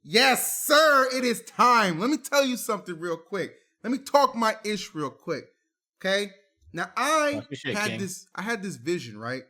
Yes, sir. It is time. Let me tell you something real quick. Let me talk my ish real quick. Okay. Now I had this vision, right?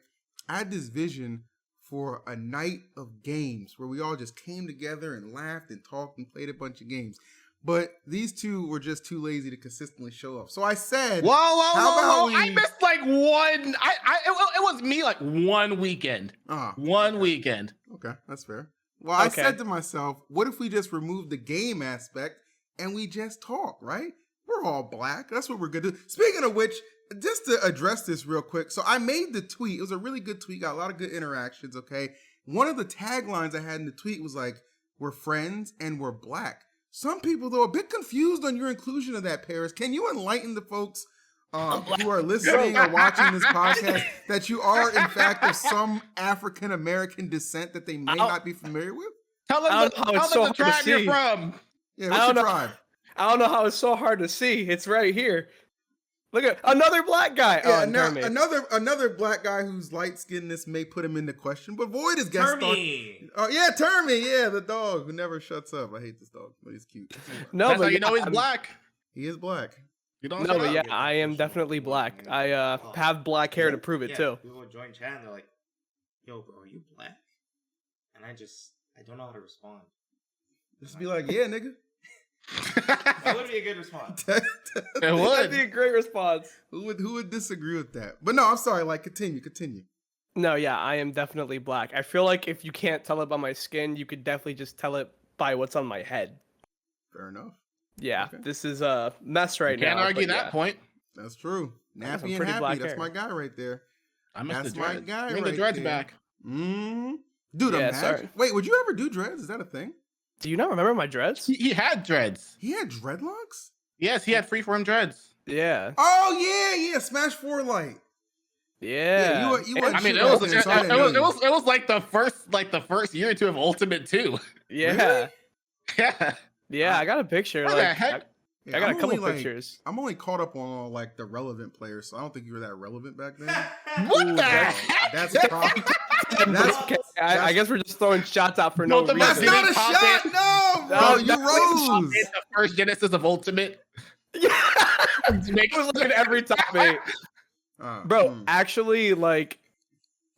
I had this vision for a night of games where we all just came together and laughed and talked and played a bunch of games. But these two were just too lazy to consistently show up. So I said, whoa. I missed like one. It was me like one weekend. One weekend. Okay, that's fair. Well, I said to myself, what if we just remove the game aspect and we just talk, right? We're all black. That's what we're going to do. Speaking of which, just to address this real quick. So I made the tweet. It was a really good tweet. Got a lot of good interactions, okay? One of the taglines I had in the tweet was like, we're friends and we're black. Some people, though, are a bit confused on your inclusion of that, Paris. Can you enlighten the folks who are listening or watching this podcast that you are, in fact, of some African-American descent that they may not be familiar with? Tell them the tribe you're from. Yeah, what's your tribe? I don't know how it's so hard to see. It's right here. Look at another black guy. Yeah, another black guy whose light skinness may put him into question. But Void is guest Termy. Oh yeah, Termy. Yeah, the dog who never shuts up. I hate this dog, but he's cute. No, that's but you know he's black. He is black. You don't. No, but yeah, I am definitely black. I have black hair to prove it too. People join chat and they're like, "Yo, bro, are you black?" And I don't know how to respond. Just be like, "Yeah, nigga." That would be a good response. It would. That'd be a great response. Who would disagree with that? But no, I'm sorry. Like, continue. No, yeah, I am definitely black. I feel like if you can't tell it by my skin, you could definitely just tell it by what's on my head. Fair enough. Yeah, okay. This is a mess right now. Can't argue that point. That's true. Nappy and Happy. That's my guy right there. That's my guy. Bring the dreads back. Dude, yeah, sorry. Wait, would you ever do dreads? Is that a thing? Do you not remember my dreads? He had dreads. He had dreadlocks? Yes, he had freeform dreads. Yeah. Oh yeah, Smash 4 Light. Yeah. You I mean, it was like the first year or two of Ultimate too. Yeah. Really? Yeah, I got a picture. What the heck? I got a couple pictures. I'm only caught up on all like the relevant players, so I don't think you were that relevant back then. What the heck? That's probably. I guess we're just throwing shots out for no reason. That's not a shot, no, bro. You rose. The first Genesis of Ultimate. Yeah, it was looking every time, bro. Actually, like,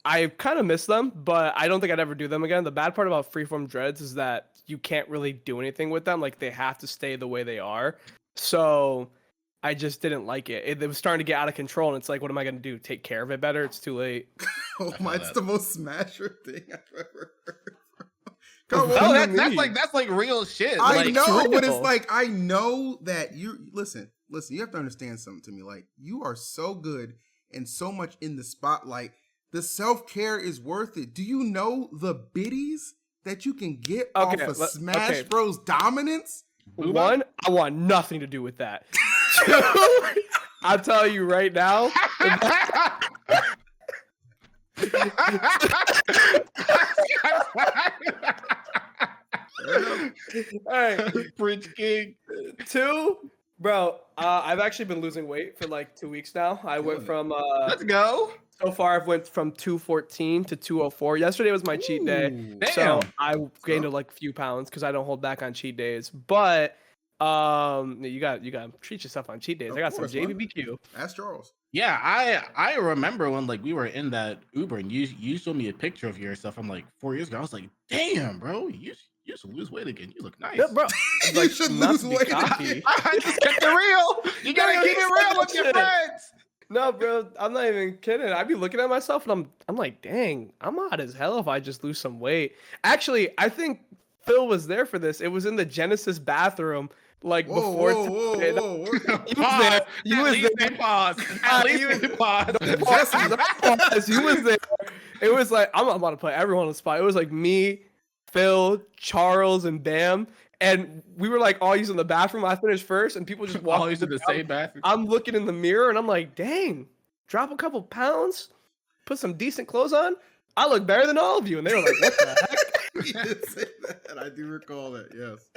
I kind of miss them, but I don't think I'd ever do them again. The bad part about freeform dreads is that you can't really do anything with them. Like, they have to stay the way they are. So I just didn't like it. It was starting to get out of control, and it's like, what am I going to do? Take care of it better? It's too late. Oh my, it's the most Smasher thing I've ever heard. Come on, that's like real shit. I like, know, but it's like, I know that you listen, you have to understand something to me. Like, you are so good and so much in the spotlight. The self-care is worth it. Do you know the biddies that you can get off of Smash Bros. Dominance? One, I want nothing to do with that. I'll tell you right now. Hey, Prince King. 2, bro. I've actually been losing weight for like 2 weeks now. I went from let's go. So far, I've went from 214 to 204. Yesterday was my cheat day, so I gained like a few pounds because I don't hold back on cheat days. But you got to treat yourself on cheat days. I got some JBBQ. Ask Charles. Yeah, I remember when like we were in that Uber and you showed me a picture of yourself. I'm like 4 years ago. I was like, damn, bro, you should lose weight again. You look nice. Yeah, bro. You should lose weight again. I just kept it real. You gotta keep it real with your friends. No, bro, I'm not even kidding. I'd be looking at myself and I'm like, dang, I'm hot as hell if I just lose some weight. Actually, I think Phil was there for this. It was in the Genesis bathroom. Like before, he was there. Pause. He was there. It was like I'm about to put everyone on the spot. It was like me, Phil, Charles, and Bam, and we were like all using the bathroom. I finished first, and people just walked. All using the same bathroom. I'm looking in the mirror, and I'm like, dang, drop a couple pounds, put some decent clothes on. I look better than all of you, and they were like, what the heck? You did say that. I do recall that. Yes.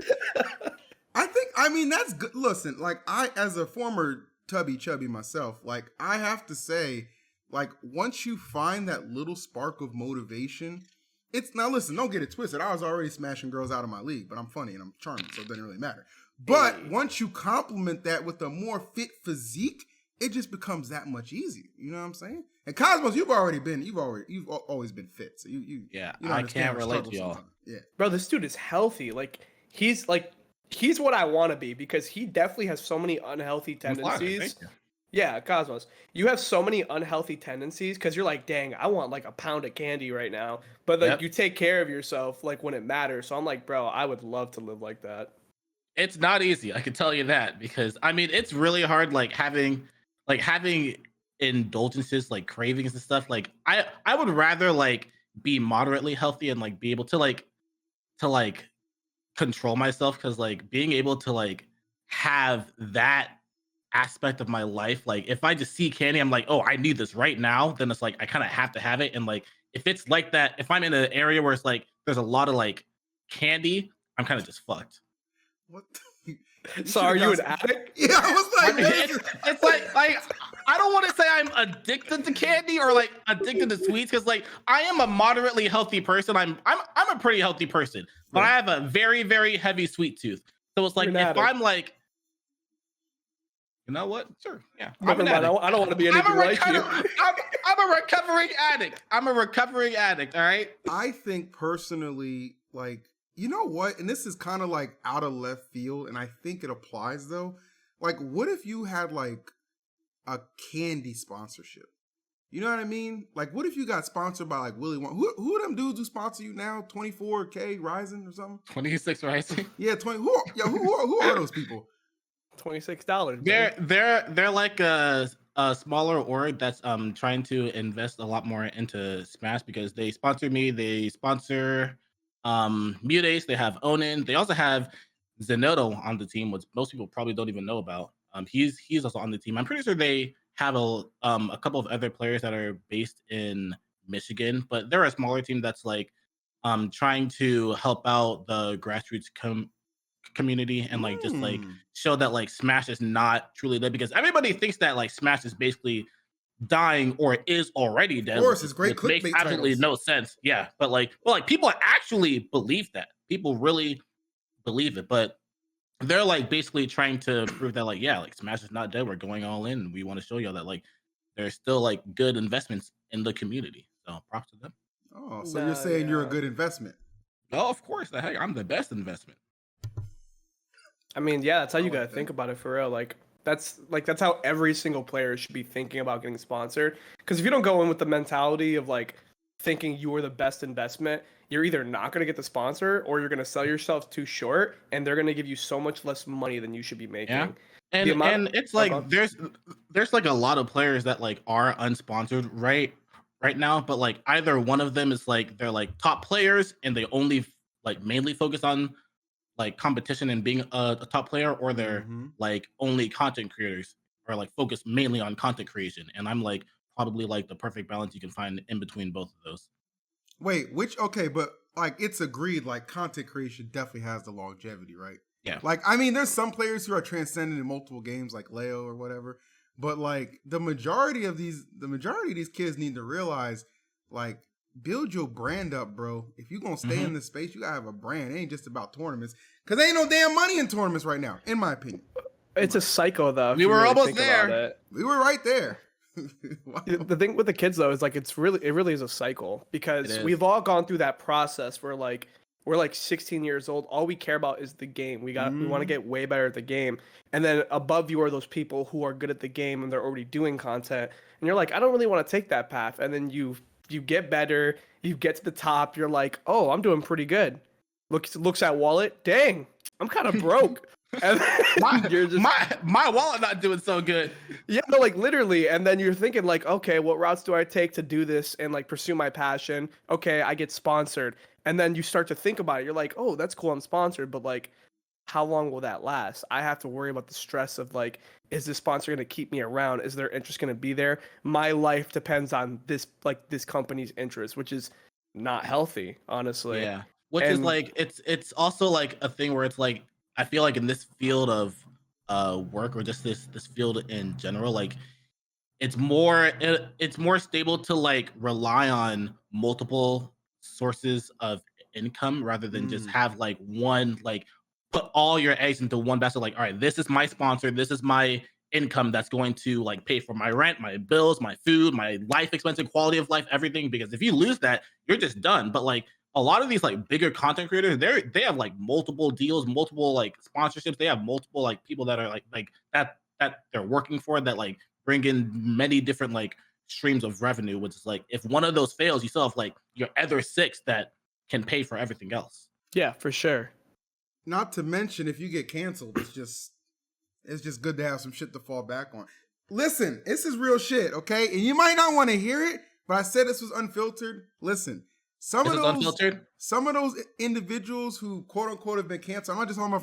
I mean, that's good. Listen, like as a former chubby myself, like I have to say, like once you find that little spark of motivation, it's now listen, don't get it twisted. I was already smashing girls out of my league, but I'm funny and I'm charming, so it doesn't really matter. But once you complement that with a more fit physique, it just becomes that much easier. You know what I'm saying? And Cosmos, you've always been fit. So you I can't relate to y'all. Sometimes. Yeah. Bro, this dude is healthy. He's what I want to be, because he definitely has so many unhealthy tendencies. Yeah, Cosmos, you have so many unhealthy tendencies because you're like, dang, I want like a pound of candy right now. But you take care of yourself like when it matters. So I'm like, bro, I would love to live like that. It's not easy, I can tell you that, because I mean it's really hard having indulgences, like cravings and stuff. Like I would rather be moderately healthy and be able to control myself, because being able to have that aspect of my life, if I just see candy, I'm like, oh, I need this right now, then it's I kind of have to have it. And if it's like that, if I'm in an area where it's there's a lot of candy, I'm kind of just fucked. What? So are you an addict? Yeah, I was like, I mean, it's I don't want to say I'm addicted to candy or addicted to sweets, because I am a moderately healthy person. I'm a pretty healthy person, but I have a very, very heavy sweet tooth. So it's if I'm you know what? Sure, yeah. I don't want to be anything like you. I'm a recovering addict. I'm a recovering addict. All right. I think personally, you know what? And this is kind of out of left field, and I think it applies though. What if you had a candy sponsorship? You know what I mean? What if you got sponsored by Willy Wonka? Who are them dudes who sponsor you now? 24K Rising or something? 26 Rising? Yeah, 20. Who are those people? $26. They're like a smaller org that's trying to invest a lot more into Smash, because they sponsor me. They sponsor Mutace. They have Onin. They also have Zenotto on the team, which most people probably don't even know about. He's also on the team. I'm pretty sure they have a couple of other players that are based in Michigan, but they're a smaller team that's trying to help out the grassroots community and just show that Smash is not truly dead, because everybody thinks that Smash is basically dying or is already dead. Of course, it's great. Makes absolutely no sense. Yeah, but people actually believe that. People really believe it, but they're basically trying to prove that Smash is not dead. We're going all in. And we want to show y'all that there's still good investments in the community. So props to them. Oh, so you're saying you're a good investment? Oh, of course. Heck, I'm the best investment. I mean, yeah, that's how you gotta think about it for real. That's how every single player should be thinking about getting sponsored. Because if you don't go in with the mentality of thinking you're the best investment, you're either not gonna get the sponsor or you're gonna sell yourself too short, and they're gonna give you so much less money than you should be making. Yeah. And it's there's a lot of players that are unsponsored right now, but either one of them is they're top players and they only mainly focus on competition and being a top player, or they're only content creators, or focus mainly on content creation. And I'm probably the perfect balance you can find in between both of those. Wait, okay, but it's agreed content creation definitely has the longevity, right? Yeah. I mean, there's some players who are transcendent in multiple games, like Leo or whatever, but the majority of these kids need to realize build your brand up, bro. If you're gonna stay in this space, you gotta have a brand. It ain't just about tournaments, because ain't no damn money in tournaments right now, in my opinion. It's a cycle, though. We were almost there. We were right there. Wow. The thing with the kids, though, is it really is a cycle, because we've all gone through that process where we're 16 years old. All we care about is the game. We want to get way better at the game, and then above you are those people who are good at the game and they're already doing content, and you're I don't really want to take that path, and then you get better, you get to the top, you're oh, I'm doing pretty good. Looks at wallet, dang, I'm kind of broke. And my wallet not doing so good. Yeah, no, literally. And then you're thinking okay, what routes do I take to do this and pursue my passion? Okay, I get sponsored. And then you start to think about it. You're oh, that's cool, I'm sponsored, but how long will that last? I have to worry about the stress of is this sponsor going to keep me around? Is their interest going to be there? My life depends on this company's interest, which is not healthy, honestly. Yeah. Which is it's also a thing where it's I feel in this field of work, or just this field in general, it's more stable to rely on multiple sources of income rather than just have like one, like put all your eggs into one basket. Like, all right, this is my sponsor, this is my income that's going to like pay for my rent, my bills, my food, my life expense, quality of life, everything. Because if you lose that, you're just done. But like a lot of these like bigger content creators, they have like multiple deals, multiple like sponsorships. They have multiple like people that are like that they're working for, that like bring in many different like streams of revenue. Which is like, if one of those fails, you still have like your other 6 that can pay for everything else. Yeah, for sure. Not to mention, if you get canceled, it's just good to have some shit to fall back on. Listen, this is real shit, okay? And you might not want to hear it, but I said this was unfiltered. Listen, some of those individuals who quote unquote have been canceled, I'm not just talking about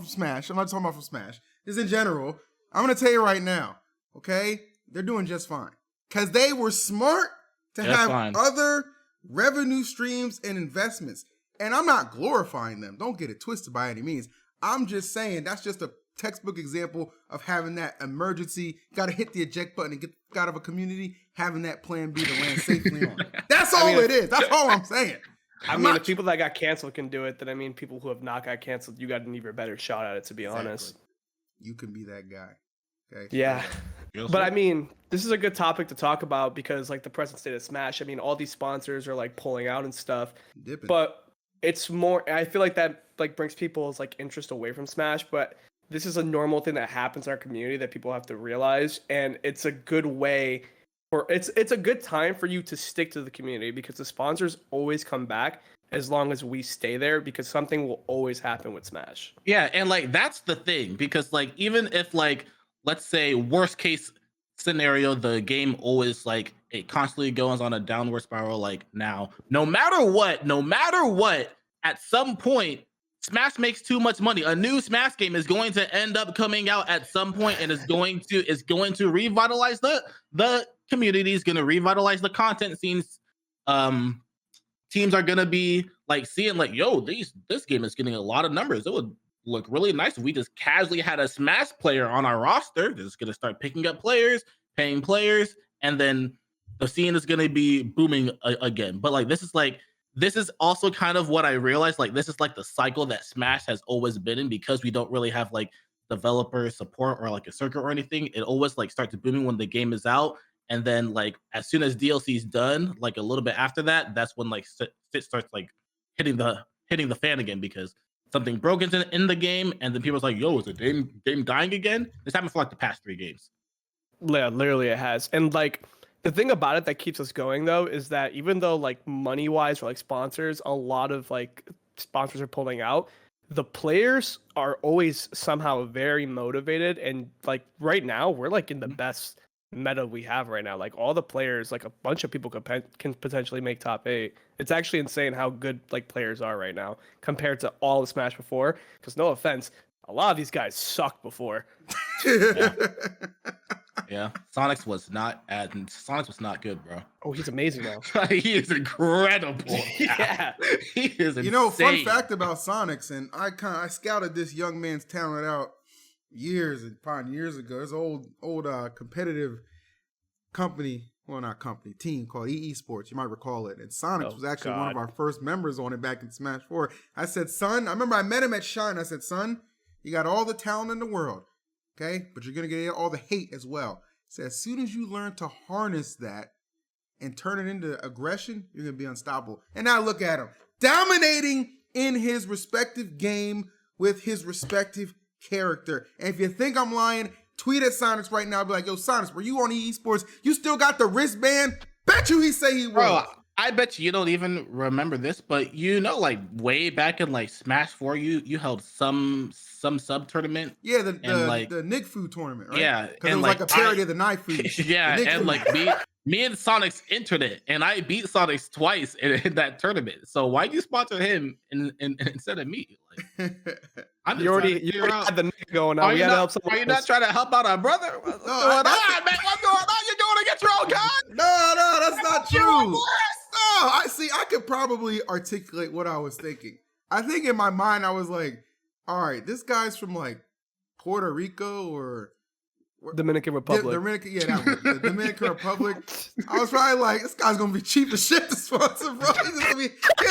from Smash. Just in general, I'm gonna tell you right now, okay? They're doing just fine. Because they were smart to have other revenue streams and investments. And I'm not glorifying them. Don't get it twisted by any means. I'm just saying that's just a textbook example of having that emergency, got to hit the eject button and get out of a community, having that plan B to land safely on. That's all it is. That's all I'm saying. If people that got canceled can do it, then people who have not got canceled, you got an even better shot at it, to be honest. You can be that guy. Okay? Yeah. But this is a good topic to talk about because like the present state of Smash, all these sponsors are like pulling out and stuff. Dipping. But it's more, I feel like that like brings people's like interest away from Smash, but this is a normal thing that happens in our community that people have to realize, and it's a good way for it's a good time for you to stick to the community because the sponsors always come back as long as we stay there, because something will always happen with Smash. Yeah, and like that's the thing, because like even if like let's say worst case scenario, the game always like it constantly goes on a downward spiral. Like now, no matter what, at some point, Smash makes too much money. A new Smash game is going to end up coming out at some point, and is going to revitalize the community. Is going to revitalize the content scenes. Teams are going to be like seeing like, yo, this game is getting a lot of numbers. It would look really nice if we just casually had a Smash player on our roster that's going to start picking up players, paying players, and then the scene is going to be booming again. But like this is also kind of what I realized. Like this is like the cycle that Smash has always been in, because we don't really have like developer support or like a circuit or anything. It always like starts booming when the game is out, and then like as soon as DLC is done, like a little bit after that, that's when like it starts like hitting the fan again, because something broke in the game, and then people's like, yo, is the game dying again? This happened for like the past 3 games. Yeah, literally it has. And like the thing about it that keeps us going though is that even though like money wise or like sponsors, a lot of like sponsors are pulling out, the players are always somehow very motivated. And like right now we're like in the best meta we have right now. Like all the players, like a bunch of people can potentially make top 8. It's actually insane how good like players are right now compared to all the Smash before. Because no offense, a lot of these guys sucked before. Yeah, Sonics was not good, bro. Oh, he's amazing now. He is incredible. Yeah, he is insane. Fun fact about Sonics, and I scouted this young man's talent out years upon years ago. There's an old competitive team called Esports. You might recall it. And Sonics was actually one of our first members on it back in Smash 4. I said, son, I remember I met him at Shine. I said, son, you got all the talent in the world, okay? But you're going to get all the hate as well. So as soon as you learn to harness that and turn it into aggression, you're going to be unstoppable. And now look at him, dominating in his respective game with his respective character. And if you think I'm lying, tweet at Sonics right now. Be like, yo, Sonics, were you on Esports? You still got the wristband? Bet you he say he was. Bro, I bet you don't even remember this, but like way back in like Smash 4, you held some sub tournament. Yeah, the Nigfu tournament, right? Yeah. Because it was like a parody of the knife food. Yeah, and like me and Sonics entered it, and I beat Sonics twice in that tournament. So why you sponsor him instead of me? Like, you already had the nigga going on. Are you not trying to help out our brother? What's going on, man? What's going on? You going against your own guy? No, that's not true. No, I could probably articulate what I was thinking. I think in my mind I was like, all right, this guy's from like Puerto Rico or Dominican Republic. The Dominican Republic. I was probably like, this guy's gonna be cheap as shit to sponsor, bro. He's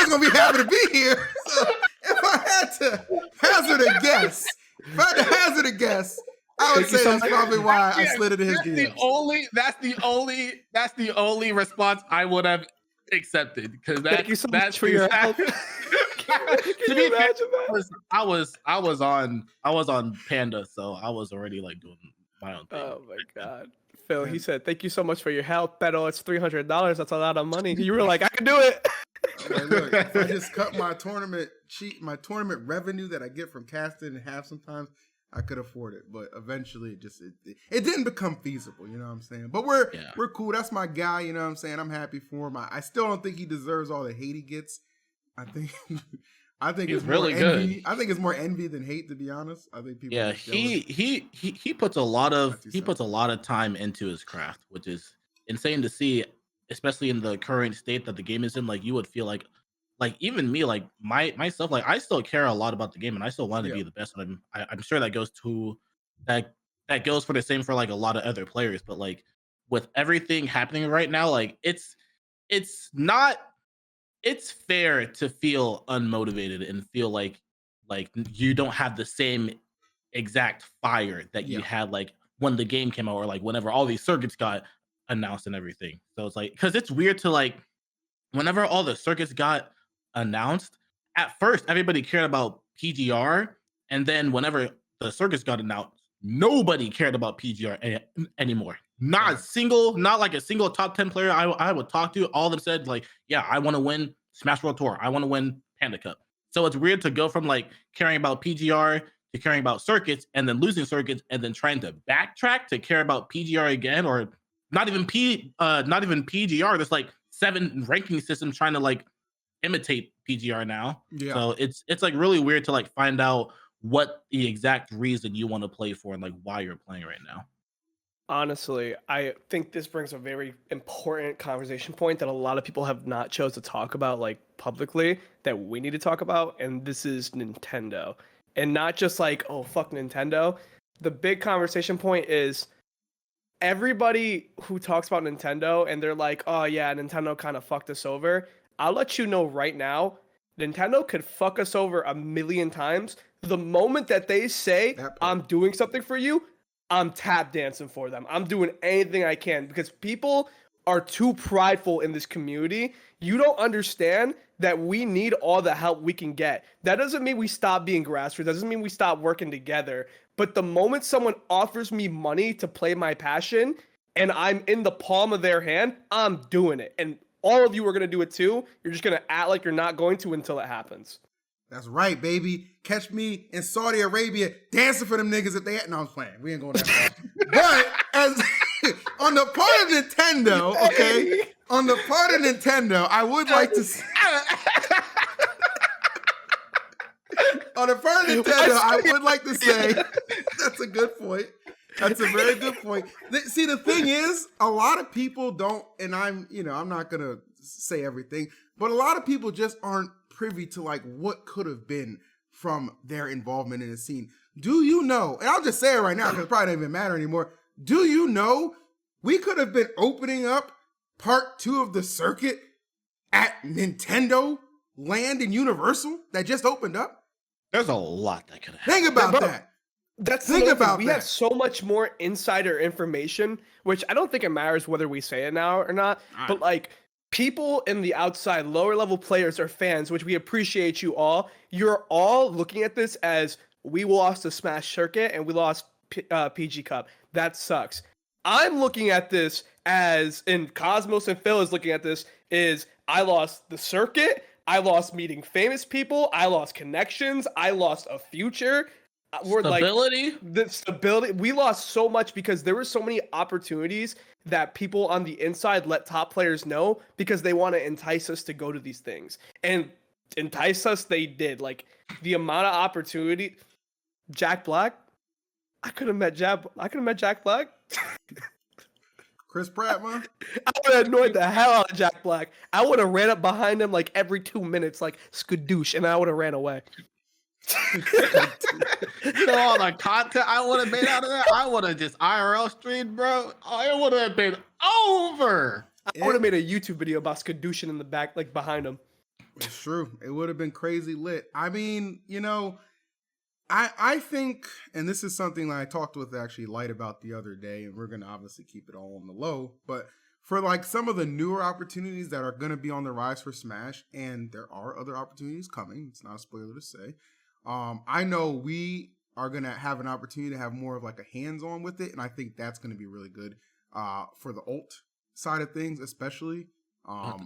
gonna be happy to be here. So if I had to hazard a guess, I would say that's probably why I slid into his DMs. That's the only response I would have accepted, because thank you so much for your help. To be fair, I was on Panda, so I was already like doing my own thing. Oh my god, Phil, he said, "Thank you so much for your help, pero it's $300. That's a lot of money." You were like, "I can do it." Like, look, if I just cut my tournament revenue that I get from casting in half, sometimes I could afford it. But eventually, it didn't become feasible. You know what I'm saying? But we're cool. That's my guy. You know what I'm saying? I'm happy for him. I still don't think he deserves all the hate he gets. I think he's it's really good. Good. I think it's more envy than hate, to be honest. I think people. Yeah, he puts a lot of time into his craft, which is insane to see, especially in the current state that the game is in. Like, you would feel like even me, like myself, like I still care a lot about the game and I still want to be the best. And I'm sure that goes for the same for like a lot of other players. But like with everything happening right now, like it's fair to feel unmotivated and feel like you don't have the same exact fire that you had like when the game came out, or like whenever all these circuits got announced and everything. So it's like, because it's weird to like, whenever all the circuits got announced, at first everybody cared about PGR, and then whenever the circuits got announced, nobody cared about PGR anymore. Not a single top 10 player I would talk to, all of them said like, yeah, I want to win Smash World Tour, I want to win Panda Cup. So it's weird to go from like caring about PGR to caring about circuits, and then losing circuits, and then trying to backtrack to care about PGR again, or not even PGR. There's like 7 ranking systems trying to like imitate PGR now. Yeah. So it's like really weird to like find out what the exact reason you want to play for and like why you're playing right now. Honestly, I think this brings a very important conversation point that a lot of people have not chose to talk about like publicly, that we need to talk about, and this is Nintendo. And not just like, oh, fuck Nintendo. The big conversation point is everybody who talks about Nintendo and they're like, oh yeah, Nintendo kind of fucked us over. I'll let you know right now, Nintendo could fuck us over 1,000,000 times. The moment that they say, I'm doing something for you, I'm tap dancing for them. I'm doing anything I can, because people are too prideful in this community. You don't understand that we need all the help we can get. That doesn't mean we stop being grassroots. That doesn't mean we stop working together. But the moment someone offers me money to play my passion and I'm in the palm of their hand, I'm doing it. And all of you are going to do it too. You're just going to act like you're not going to until it happens. That's right, baby. Catch me in Saudi Arabia dancing for them niggas if they had. No, I'm playing. We ain't going that far. But as on the part of Nintendo, okay? On the part of Nintendo, I would like to say, on the part of Nintendo, I would like to say that's a good point. That's a very good point. See, the thing is, a lot of people don't, and I'm not gonna say everything, but a lot of people just aren't privy to like what could have been from their involvement in the scene. Do you know, and I'll just say it right now because it probably doesn't even matter anymore. Do you know we could have been opening up part 2 of the circuit at Nintendo Land and Universal that just opened up? There's a lot that could happen. Think about that. Think about we have so much more insider information, which I don't think it matters whether we say it now or not. But like, people in the outside, lower level players or fans, which we appreciate you all, you're all looking at this as we lost the Smash circuit and we lost PG Cup. That sucks. I'm looking at this as, and Cosmos and Phil is looking at this, is I lost the circuit, I lost meeting famous people, I lost connections, I lost a future. Stability? Like, the stability. We lost so much because there were so many opportunities that people on the inside let top players know because they want to entice us to go to these things. And entice us, they did. Like, the amount of opportunity. Jack Black? I could have met Jack Black. Chris Pratt, man. I would have annoyed the hell out of Jack Black. I would have ran up behind him like every 2 minutes, like skadoosh, and I would have ran away. You know all the content I would have made out of that. I would have just IRL streamed, bro. It would have been over. I would have made a YouTube video about Skadooshing in the back, like behind him. It's true. It would have been crazy lit. I mean, you know, I think, and this is something that I talked with actually Light about the other day, and we're going to obviously keep it all on the low, but for like some of the newer opportunities that are going to be on the rise for Smash, and there are other opportunities coming, it's not a spoiler to say, I know we are going to have an opportunity to have more of like a hands-on with it, and I think that's going to be really good for the ult side of things, especially. That's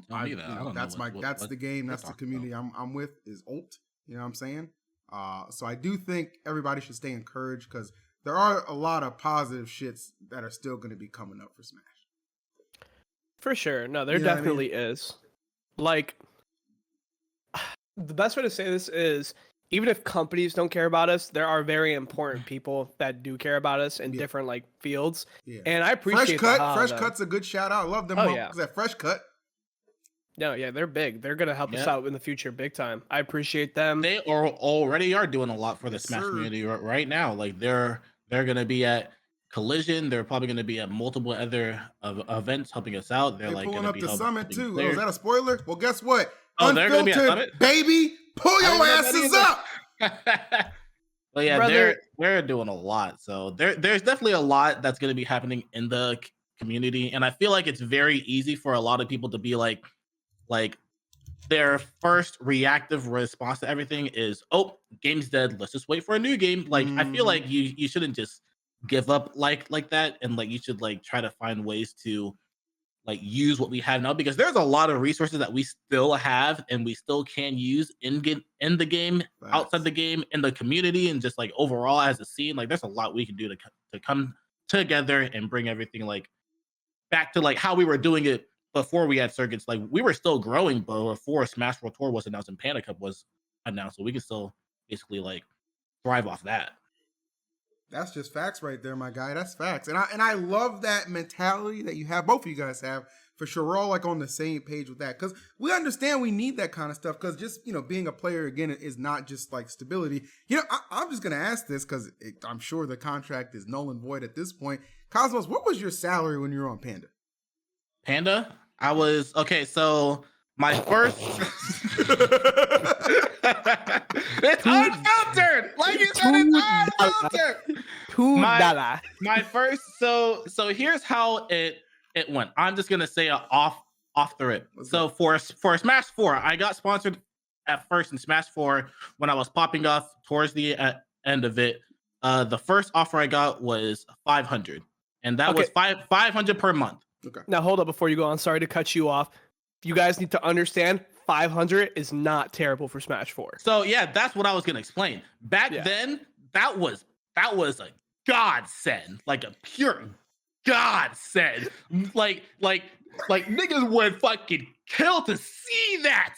the game, that's the community I'm with, is ult, you know what I'm saying? So I do think everybody should stay encouraged, because there are a lot of positive shits that are still going to be coming up for Smash. For sure. No, there definitely is. Like, the best way to say this is, even if companies don't care about us, there are very important people that do care about us in different like fields. Yeah. And I appreciate Fresh Cut's a good shout out. I love them. That Fresh Cut. No, yeah, they're big. They're gonna help us out in the future, big time. I appreciate them. They already are doing a lot for the Smash community right now. Like they're gonna be at Collision. They're probably gonna be at multiple other events helping us out. They're like pulling up the summit too. Oh, is that a spoiler? Well, guess what? Oh, they're gonna be at Summit, baby. Pull your asses up. But yeah, they're doing a lot. So there's definitely a lot that's gonna be happening in the community, and I feel like it's very easy for a lot of people to be like their first reactive response to everything is, oh, game's dead, let's just wait for a new game. Like I feel like you shouldn't just give up like that, and like you should like try to find ways to like use what we have now, because there's a lot of resources that we still have and we still can use in the game, outside the game, in the community, and just like overall as a scene. Like there's a lot we can do to come together and bring everything like back to like how we were doing it before we had circuits. Like we were still growing before Smash World Tour was announced and Panda Cup was announced, so we can still basically like thrive off that. That's just facts right there, my guy. That's facts. And I love that mentality that you have, both of you guys have, for sure. We're all like on the same page with that, because we understand we need that kind of stuff, because just, you know, being a player again is not just like stability. You know, I'm just going to ask this because I'm sure the contract is null and void at this point. Cosmos, what was your salary when you were on Panda? Panda? I was, okay, so my first... It's unfiltered! Like you said, it's unfiltered! $2. My first, so here's how it went. I'm just gonna say off the rip. So for Smash 4, I got sponsored at first in Smash 4 when I was popping off towards the end of it. The first offer I got was $500, and that was $500 per month. Okay. Now hold up before you go on. Sorry to cut you off. You guys need to understand, 500 is not terrible for Smash 4. So yeah, that's what I was gonna explain. Back then, that was a godsend, like a pure godsend. Like niggas would fucking kill to see that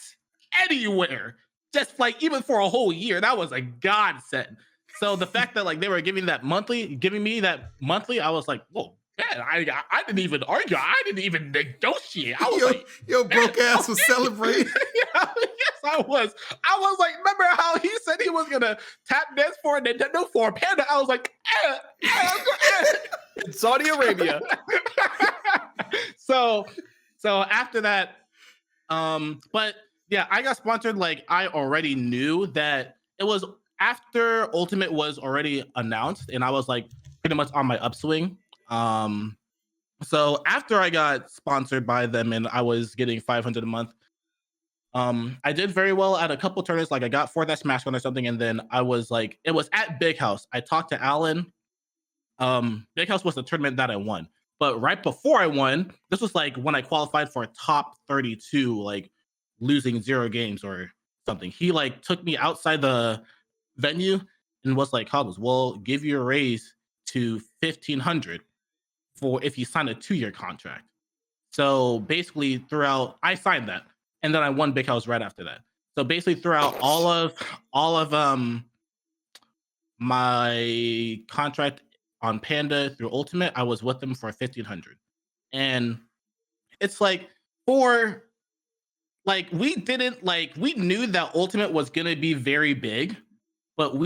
anywhere. Just like even for a whole year, that was a godsend. So the fact that like they were giving me that monthly, I was like, whoa. Man, I didn't even argue. I didn't even negotiate. I was like, yo, broke ass was celebrating. Yes, I was. I was like, remember how he said he was gonna tap dance for Nintendo for Panda? I was like, in Saudi Arabia. So after that, but yeah, I got sponsored. Like I already knew that it was after Ultimate was already announced, and I was like pretty much on my upswing. So after I got sponsored by them and I was getting $500 a month, I did very well at a couple tournaments. Like I got for that Smash Run or something, and then I was like, it was at Big House. I talked to Alan. Big House was the tournament that I won, but right before I won, this was like when I qualified for a top 32, like losing 0 games or something. He like took me outside the venue and was like, Cobbles, we'll give you a raise to $1,500 for if you sign a 2-year contract. So basically I signed that, and then I won Big House right after that. So basically throughout all of my contract on Panda through Ultimate, I was with them for $1,500. And it's like we knew that Ultimate was gonna be very big, but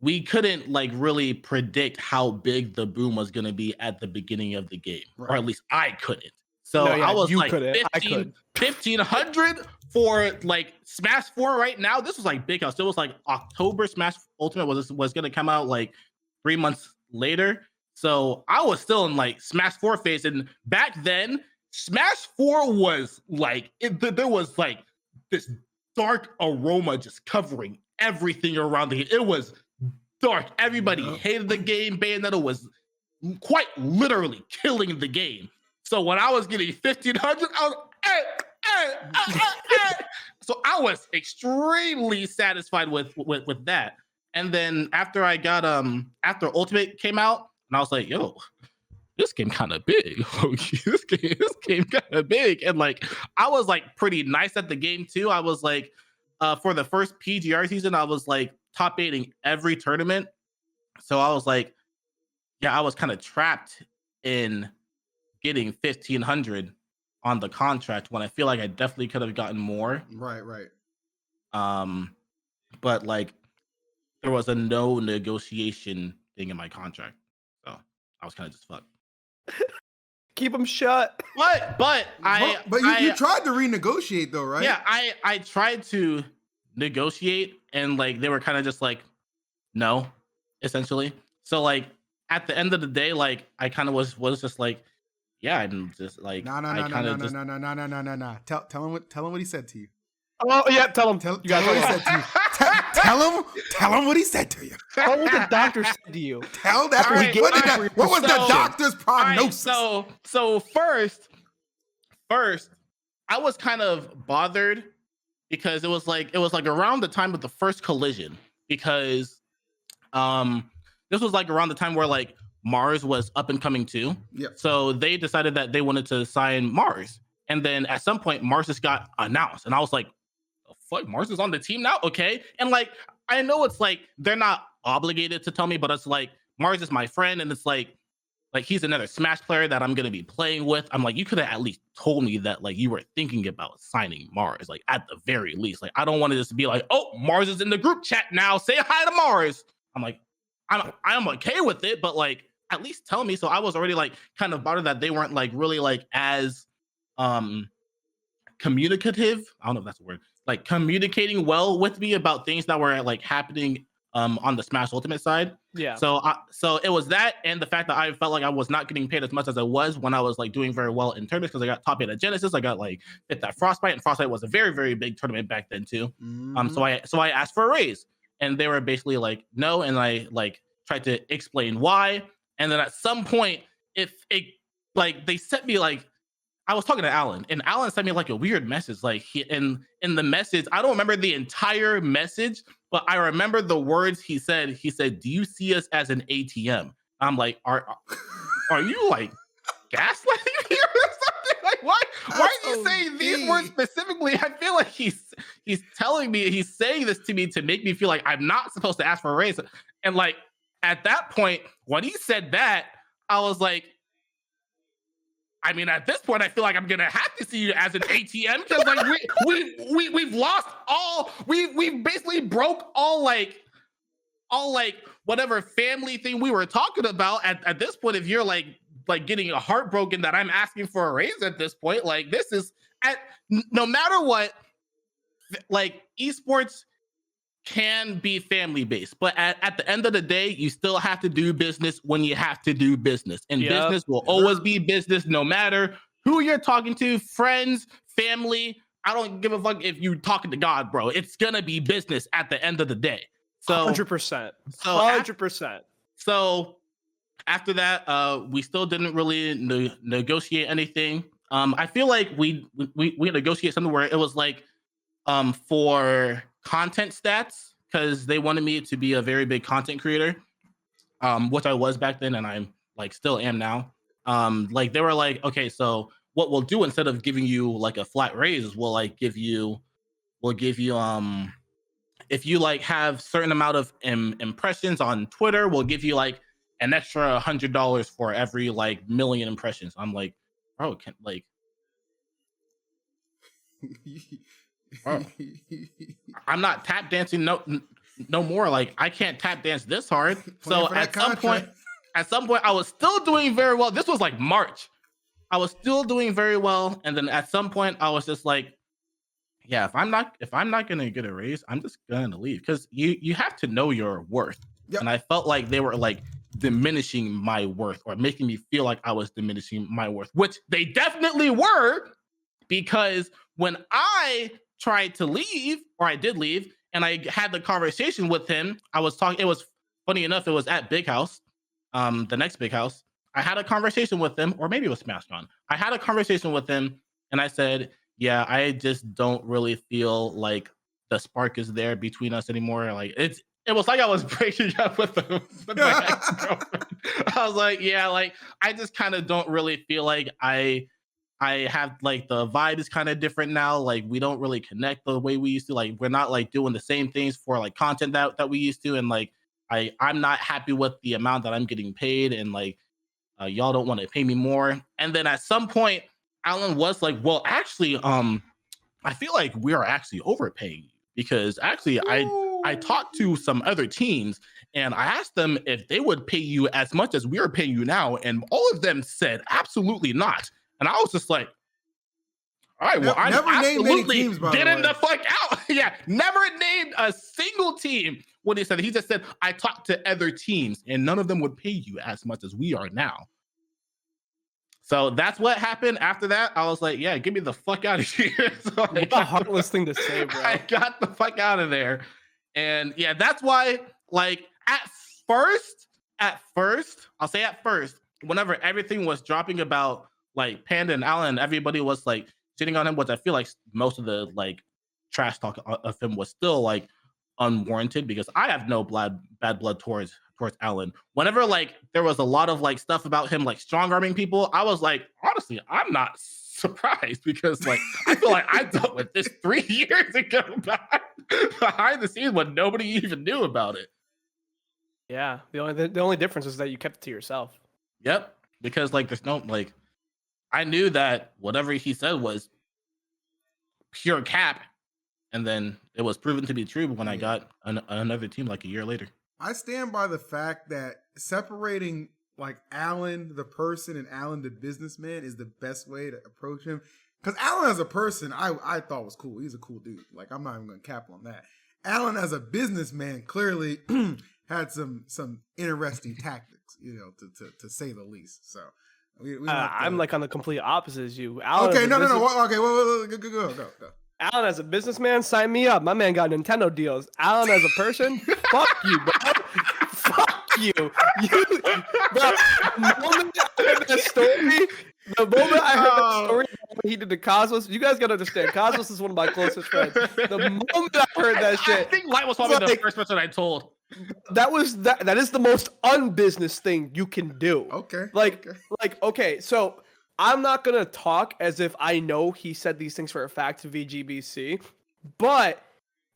we couldn't really predict how big the boom was going to be at the beginning of the game, or at least I couldn't. So I was you like, couldn't. I could. 1,500 for like Smash 4 right now. This was like big house. It was like October. Smash Ultimate was going to come out like 3 months later. So I was still in like Smash 4 phase, and back then Smash 4 was like there was like this dark aroma just covering everything around the game. It was dark. Everybody hated the game. Bayonetta was quite literally killing the game. So when I was getting 1,500, I was so I was extremely satisfied with that. And then after I got after Ultimate came out, and I was like, yo, this game kind of big. this game kind of big. And like I was like pretty nice at the game too. I was like for the first PGR season, I was like top 8ing every tournament. So I was like, yeah, I was kind of trapped in getting 1,500 on the contract when I feel like I definitely could have gotten more. Right. But like there was a no negotiation thing in my contract. So I was kind of just fucked. Keep them shut. But you tried to renegotiate though, right? Yeah, I tried to negotiate, and like they were kind of just like, no, essentially. So like at the end of the day, like I kind of was just like, yeah, I'm just like, no. Tell him what he said to you. Oh yeah, tell him. Tell him what he said to you. Tell him what he said to you. Tell him what the doctor said to you. Tell that. What was the doctor's prognosis? Right, so first, I was kind of bothered because it was like around the time of the first collision, because this was like around the time where like Mars was up and coming too. Yep. So they decided that they wanted to sign Mars, and then at some point Mars just got announced, and I was like, fuck, Mars is on the team now? Okay. And like, I know it's like, they're not obligated to tell me, but it's like, Mars is my friend. And it's like he's another Smash player that I'm going to be playing with. I'm like, you could have at least told me that like you were thinking about signing Mars, like at the very least. Like, I don't want it just to be like, oh, Mars is in the group chat now. Say hi to Mars. I'm like, I'm okay with it, but like, at least tell me. So I was already like kind of bothered that they weren't like really like as communicative. I don't know if that's a word. Like communicating well with me about things that were like happening on the Smash Ultimate side. Yeah. So it was that, and the fact that I felt like I was not getting paid as much as I was when I was like doing very well in tournaments, because I got top 8 at Genesis. I got like hit that Frostbite, and Frostbite was a very, very big tournament back then too. Mm-hmm. So I asked for a raise, and they were basically like no, and I like tried to explain why, and then at some point, if it like they sent me like, I was talking to Alan, and Alan sent me like a weird message. Like in the message, I don't remember the entire message, but I remember the words he said. He said, "Do you see us as an ATM?" I'm like, are you like gaslighting me or something? Like, why are you saying these words specifically? I feel like he's telling me, he's saying this to me to make me feel like I'm not supposed to ask for a raise. And like at that point, when he said that, I was like, I mean, at this point, I feel like I'm gonna have to see you as an ATM, because like we've lost all, we've basically broke all like whatever family thing we were talking about. At this point, if you're like getting heartbroken that I'm asking for a raise at this point, like this is no matter what, like esports can be family based, but at the end of the day, you still have to do business when you have to do business, and business will always be business, no matter who you're talking to, friends, family. I don't give a fuck if you're talking to God, bro. It's gonna be business at the end of the day. So 100%. 100%. So after that, we still didn't really negotiate anything. I feel like we negotiated something where it was like for content stats, because they wanted me to be a very big content creator, which I was back then, and I'm like still am now. Like they were like, okay, so what we'll do instead of giving you like a flat raise is we'll give you if you like have certain amount of impressions on Twitter, we'll give you like an extra $100 for every like million impressions. I'm like, bro, bro, I'm not tap dancing no more. Like, I can't tap dance this hard. So at some point, I was still doing very well. This was like March. I was still doing very well, and then at some point, I was just like, yeah, if I'm not gonna get a raise, I'm just gonna leave, because you have to know your worth. Yep. And I felt like they were like diminishing my worth, or making me feel like I was diminishing my worth, which they definitely were, because when I tried to leave, or I did leave, and I had the conversation with him, I was talking. It was funny enough. It was at Big House, the next Big House. I had a conversation with him, or maybe it was SmashCon. I had a conversation with him, and I said, yeah, I just don't really feel like the spark is there between us anymore. Like, it was like I was breaking up with my ex-girlfriend. I was like, yeah, like, I just kind of don't really feel like I have, like, the vibe is kind of different now. Like, we don't really connect the way we used to. Like, we're not like doing the same things for like content that we used to. And like, I'm not happy with the amount that I'm getting paid. And like, y'all don't want to pay me more. And then at some point, Alan was like, well, actually, I feel like we are actually overpaying you, because actually I talked to some other teams, and I asked them if they would pay you as much as we are paying you now, and all of them said absolutely not. And I was just like, all right, well, I'm absolutely getting the fuck out. Yeah, never named a single team when he said it. He just said, I talked to other teams, and none of them would pay you as much as we are now. So that's what happened. After that, I was like, yeah, get me the fuck out of here. So what a heartless thing to say, bro. I got the fuck out of there. And yeah, that's why, like, at first, I'll say at first, whenever everything was dropping about like Panda and Alan, everybody was like shitting on him, which I feel like most of the like trash talk of him was still like unwarranted, because I have no bad blood towards Alan. Whenever like there was a lot of like stuff about him like strong arming people, I was like, honestly, I'm not surprised, because like I feel like I dealt with this 3 years ago behind the scenes when nobody even knew about it. Yeah, the only difference is that you kept it to yourself. Yep, because like there's no like, I knew that whatever he said was pure cap, and then it was proven to be true when I got another team like a year later. I stand by the fact that separating like Alan the person and Alan the businessman is the best way to approach him. Because Alan as a person, I thought was cool. He's a cool dude. Like, I'm not even going to cap on that. Alan as a businessman clearly had some interesting tactics, you know, to say the least. So I'm like on the complete opposite as you. Alan okay, no. Okay, well, go. Alan as a businessman, sign me up. My man got Nintendo deals. Alan as a person, fuck you, bro. Fuck you. Bro, the moment I heard that story, he did the Cosmos. You guys gotta understand, Cosmos is one of my closest friends. The moment I heard that shit, I think Light was probably the first person I told. That is the most unbusiness thing you can do. Okay, so I'm not going to talk as if I know he said these things for a fact to VGBC, but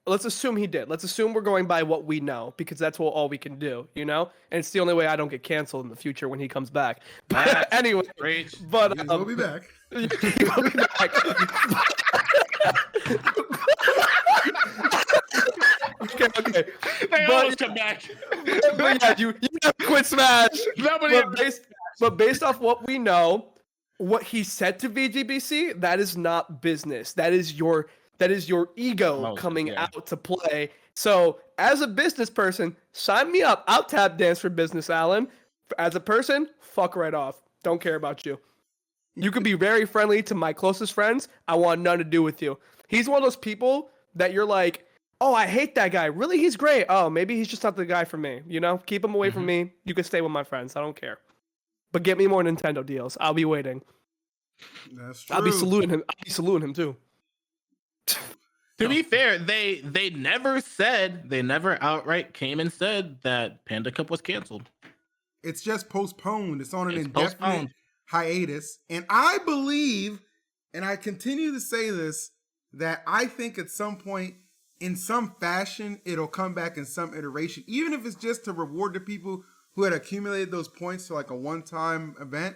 let's assume he did. Let's assume we're going by what we know, because that's all we can do, you know? And it's the only way I don't get canceled in the future when he comes back. But anyway, but we'll be back. We'll be back. Okay. They always come back. But yeah, you have to quit Smash. But based off what we know, what he said to VGBC, that is not business. That is your ego coming out to play. So as a business person, sign me up. I'll tap dance for business, Alan. As a person, fuck right off. Don't care about you. You can be very friendly to my closest friends. I want nothing to do with you. He's one of those people that you're like, oh, I hate that guy. Really, he's great. Oh, maybe he's just not the guy for me. You know, keep him away from me. You can stay with my friends. I don't care. But get me more Nintendo deals. I'll be waiting. That's true. I'll be saluting him too. To be fair, they never outright came and said that Panda Cup was canceled. It's just postponed. It's on an indefinite hiatus. And I believe, and I continue to say this, that I think at some point, in some fashion, it'll come back in some iteration, even if it's just to reward the people who had accumulated those points for like a one-time event.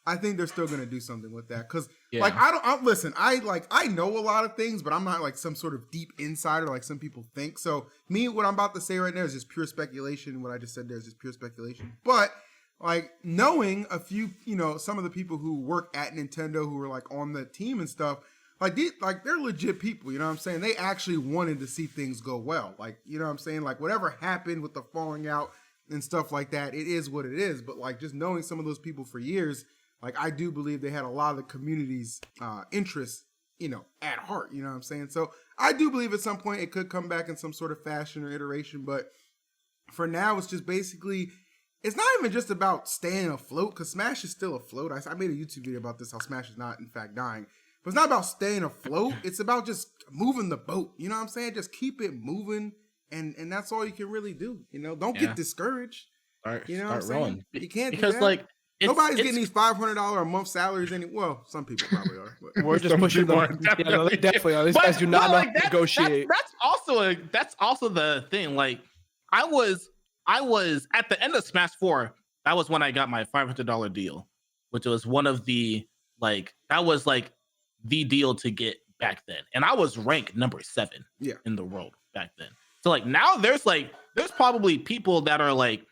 I think they're still gonna do something with that because, like, I know a lot of things, but I'm not like some sort of deep insider like some people think. So what I'm about to say right now is just pure speculation. What I just said there is just pure speculation. But like knowing a few, some of the people who work at Nintendo who are like on the team and stuff, like they're legit people. You know what I'm saying? They actually wanted to see things go well. Like, you know what I'm saying? Like whatever happened with the falling out and stuff like that, it is what it is. But like just knowing some of those people for years. Like, I do believe they had a lot of the community's interests, at heart. You know what I'm saying? So I do believe at some point it could come back in some sort of fashion or iteration. But for now, it's just basically, it's not even just about staying afloat because Smash is still afloat. I made a YouTube video about this, how Smash is not, in fact, dying. But it's not about staying afloat. It's about just moving the boat. You know what I'm saying? Just keep it moving. And that's all you can really do. Don't get discouraged. Start rolling. You can't because do that. like, nobody's getting these $500 a month salaries well, some people probably are. But. We're just pushing them. They definitely are. These guys do not know how to negotiate. That's also the thing. Like, I was at the end of Smash 4. That was when I got my $500 deal, which was one of the that was the deal to get back then, and I was ranked number 7 in the world back then. So like now there's probably people that are like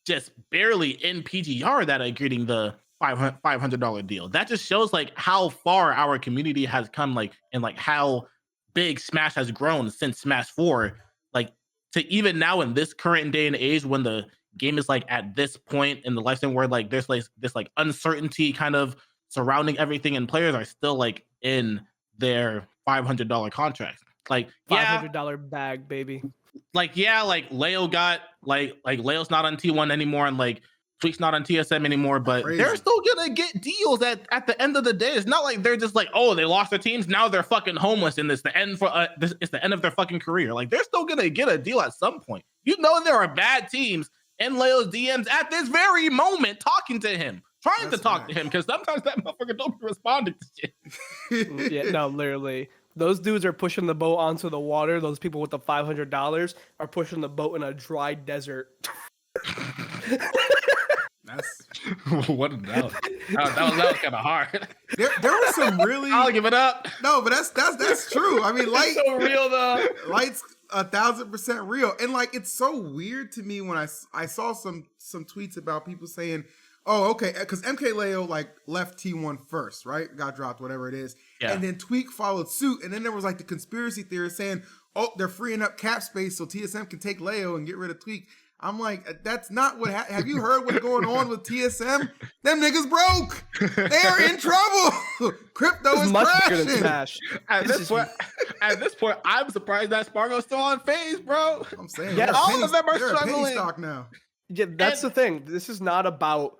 just barely in PGR that are getting the $500 deal. That just shows like how far our community has come, and how big Smash has grown since Smash 4. Like to even now in this current day and age when the game is like at this point in the lifespan where like there's like this like uncertainty kind of surrounding everything, and players are still like in their $500 contracts. Like $500 bag, baby. Like Leo got Leo's not on T1 anymore, and like Tweak's not on TSM anymore, but they're still gonna get deals at the end of the day. It's not like they're just like, oh, they lost their teams, now they're fucking homeless, and it's the end it's the end of their fucking career. Like they're still gonna get a deal at some point. There are bad teams in Leo's DMs at this very moment talking to him, trying to talk to him, because sometimes that motherfucker don't be responding to shit. Yeah, no, literally. Those dudes are pushing the boat onto the water. Those people with the $500 are pushing the boat in a dry desert. That's what a that was kind of hard. There was some really. I'll give it up. No, but that's true. I mean, Light so real though. Light's 1,000% real, and like it's so weird to me when I saw some tweets about people saying, oh, okay, because MK Leo like left T1 first, right? Got dropped, whatever it is. Yeah. And then Tweak followed suit. And then there was like the conspiracy theorist saying, oh, they're freeing up cap space so TSM can take Leo and get rid of Tweak. I'm like, that's not what have you heard what's going on with TSM? Them niggas broke. They're in trouble. Crypto is much crashing. bigger than Smash. At this point, I'm surprised that Spargo's still on phase, bro. I'm saying, yeah, all of them are struggling. Penny stock now. Yeah, that's the thing. This is not about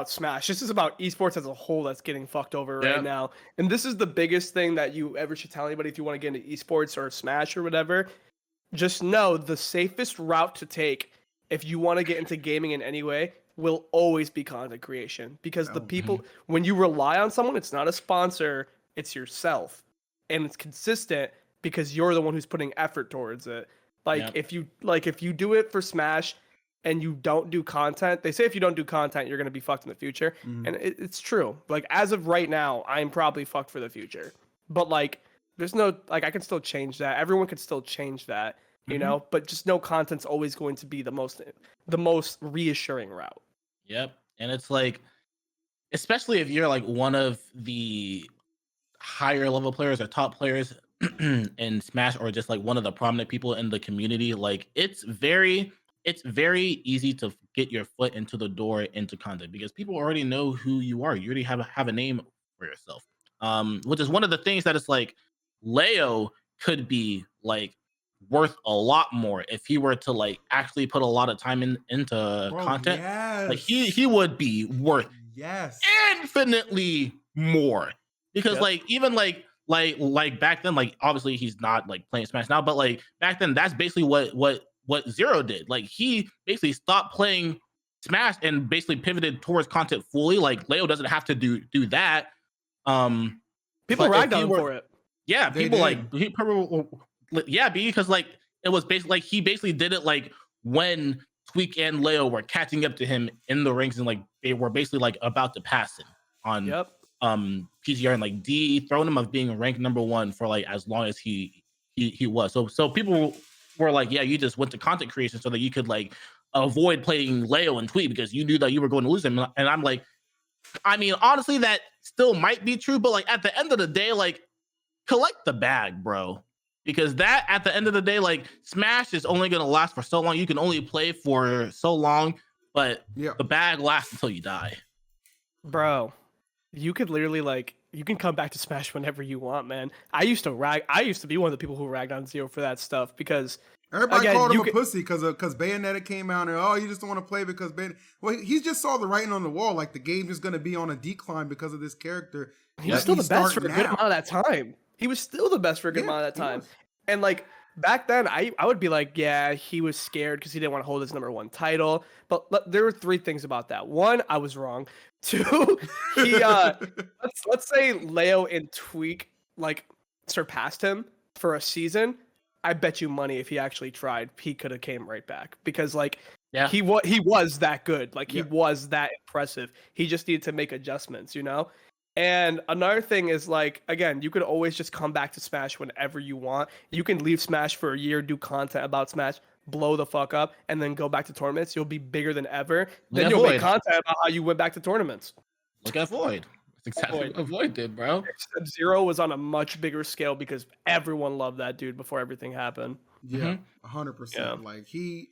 Smash. This is about esports as a whole that's getting fucked over right now. And this is the biggest thing that you ever should tell anybody if you want to get into esports or Smash or whatever. Just know the safest route to take if you want to get into gaming in any way will always be content creation. Because the people, when you rely on someone, it's not a sponsor, it's yourself. And it's consistent because you're the one who's putting effort towards it. If you do it for Smash and you don't do content, they say if you don't do content, you're going to be fucked in the future. Mm-hmm. And it's true. Like, as of right now, I'm probably fucked for the future. But, like, there's no, like, I can still change that. Everyone can still change that, you know? But just no content's always going to be the most reassuring route. Yep. And it's like, especially if you're, like, one of the higher level players or top players in Smash, or just, like, one of the prominent people in the community, like, it's very easy to get your foot into the door into content because people already know who you are. You already have a name for yourself. Which is one of the things that it's like Leo could be like worth a lot more if he were to like actually put a lot of time into content. Yes. Like he would be worth infinitely more because like even like back then, like obviously he's not like playing Smash now, but like back then that's basically what Zero did. Like he basically stopped playing Smash and basically pivoted towards content fully. Like Leo doesn't have to do that. People ragged on him for it. Yeah, people because like it was basically like he basically did it like when Tweak and Leo were catching up to him in the ranks, and like they were basically like about to pass him on PTR, and like D throwing him of being ranked #1 for like as long as he was. So people were like, yeah, you just went to content creation so that you could like avoid playing Leo and Tweak because you knew that you were going to lose him. And I'm like, I mean, honestly, that still might be true, but like at the end of the day, like collect the bag, bro. Because that at the end of the day, like Smash is only gonna last for so long. You can only play for so long, but the bag lasts until you die. Bro, you could literally like you can come back to Smash whenever you want, man. I used to be one of the people who ragged on Zero for that stuff because everybody called him a pussy because Bayonetta came out and you just don't want to play because Bayonetta. Well, he just saw the writing on the wall, like the game is gonna be on a decline because of this character. He was still the best for a good amount of that time. He was still the best for a good amount of that time. And like back then, I would be like, yeah, he was scared because he didn't want to hold his #1 title. But there were 3 things about that. 1, I was wrong. 2, he let's say Leo and Tweak like surpassed him for a season. I bet you money if he actually tried, he could have came right back because like he was that good. Like he was that impressive. He just needed to make adjustments, you know? And another thing is like, again, you could always just come back to Smash whenever you want. You can leave Smash for a year, do content about Smash, blow the fuck up, and then go back to tournaments. You'll be bigger than ever. Then you'll make content about how you went back to tournaments. Look at Void. That's exactly what Void did, bro. Zero was on a much bigger scale because everyone loved that dude before everything happened. Yeah, 100%. Like he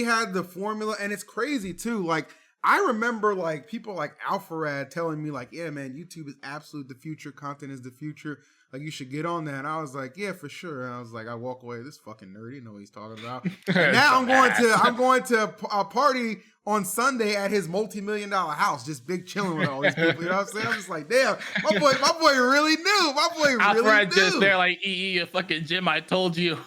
had the formula, and it's crazy too. Like I remember like people like Alpharad telling me like, yeah, man, YouTube is absolute the future. Content is the future. Like you should get on that. And I was like, yeah, for sure. And I was like, I walk away. This fucking nerd, you know what he's talking about. And now I'm going to a party on Sunday at his multi-million-dollar house, just big chilling with all these people. You know what I'm saying? I'm just like, damn, my boy really knew. My boy really Alpharad knew. Just there like you fucking Jim. I told you.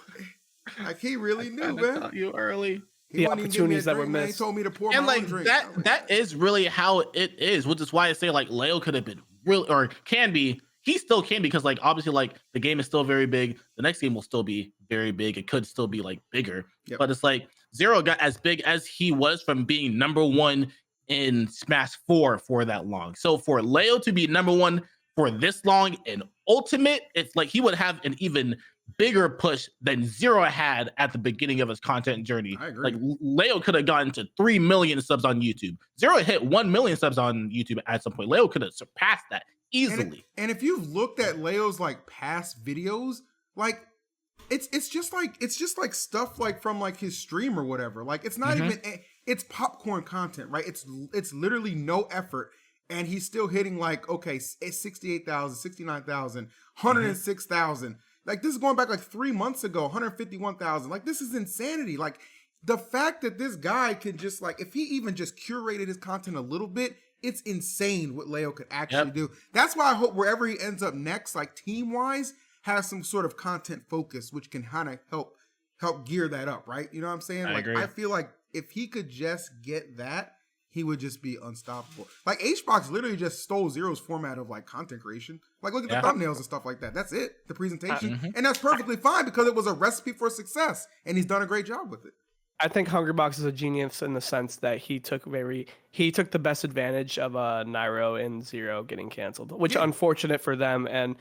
Like he really knew, man. Taught you early. The opportunities that were missed. He told me to pour and my like own drink. that is really how it is, which is why I say like Leo could have been real or can be. He still can because like obviously like the game is still very big. The next game will still be very big. It could still be like bigger, but it's like Zero got as big as he was from being #1 in Smash 4 for that long. So for Leo to be #1 for this long in Ultimate, it's like he would have an even bigger push than Zero had at the beginning of his content journey. I agree. Like Leo could have gotten to 3 million subs on YouTube. Zero hit 1 million subs on YouTube at some point. Leo could have surpassed that easily. And if you've looked at Leo's like past videos, like it's just like stuff like from like his stream or whatever. Like it's not even it's popcorn content, right? It's literally no effort. And he's still hitting like, okay, it's 68,000, 69,000, 106,000. Like this is going back like 3 months ago, 151,000. Like this is insanity. Like the fact that this guy can just like, if he even just curated his content a little bit, it's insane what Leo could actually do. That's why I hope wherever he ends up next, like team wise, has some sort of content focus, which can kind of help gear that up, right? You know what I'm saying? I agree. I feel like if he could just get that, he would just be unstoppable. Like Hbox literally just stole Zero's format of like content creation. Like look at the thumbnails and stuff like that. That's it. The presentation. And that's perfectly fine because it was a recipe for success and he's done a great job with it. I think Hungrybox is a genius in the sense that he took the best advantage of Nairo and Zero getting canceled, which unfortunate for them. And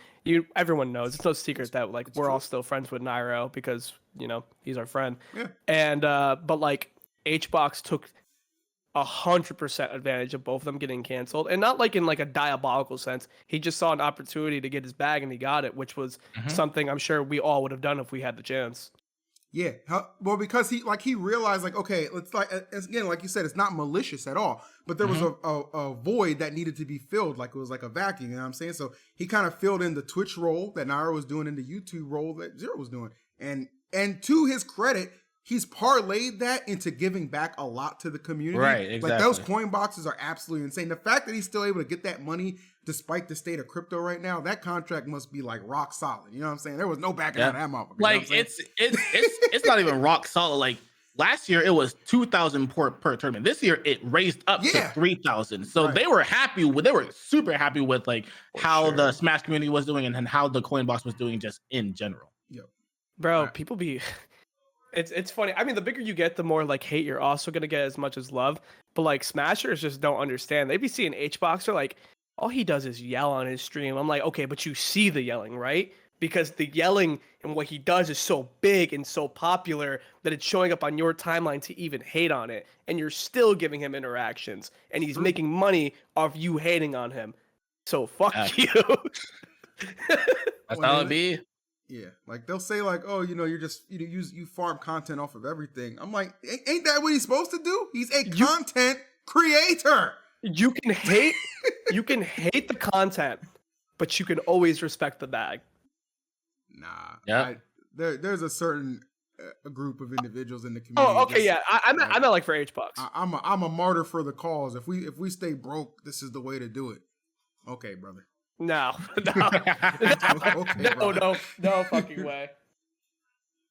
everyone knows it's no secret that like we're all still friends with Nairo because he's our friend. Yeah. And but like Hbox took 100% advantage of both of them getting canceled, and not like in like a diabolical sense. He just saw an opportunity to get his bag and he got it, which was something I'm sure we all would have done if we had the chance. Yeah, well, because he realized like, okay, it's like again, like you said, it's not malicious at all, but there was a void that needed to be filled, like it was like a vacuum. You know what I'm saying? So he kind of filled in the Twitch role that Nairo was doing and the YouTube role that Zero was doing, and to his credit, he's parlayed that into giving back a lot to the community. Right, exactly. Like those coin boxes are absolutely insane. The fact that he's still able to get that money despite the state of crypto right now, that contract must be like rock solid. You know what I'm saying? There was no backing out of that motherfucker. Like it's not even rock solid. Like last year it was 2,000 per tournament. This year it raised up to 3,000. So they were super happy with like how the Smash community was doing and how the coin box was doing just in general. Yep. Bro, people be It's funny. I mean, the bigger you get, the more like hate you're also gonna get as much as love. But like Smashers just don't understand. They be seeing Hboxer like all he does is yell on his stream. I'm like, okay, but you see the yelling, right? Because the yelling and what he does is so big and so popular that it's showing up on your timeline to even hate on it. And you're still giving him interactions. And he's making money off you hating on him. So fuck you. That's how it be. Yeah, like they'll say like, oh, you're just you farm content off of everything. I'm like, ain't that what he's supposed to do? He's a content creator. You can hate the content, but you can always respect the bag. Nah. Yeah. There's a certain a group of individuals in the community. Oh, okay, yeah. I'm not like for Hbox. I'm a martyr for the cause. If we stay broke, this is the way to do it. Okay, brother. No. Okay, No fucking way.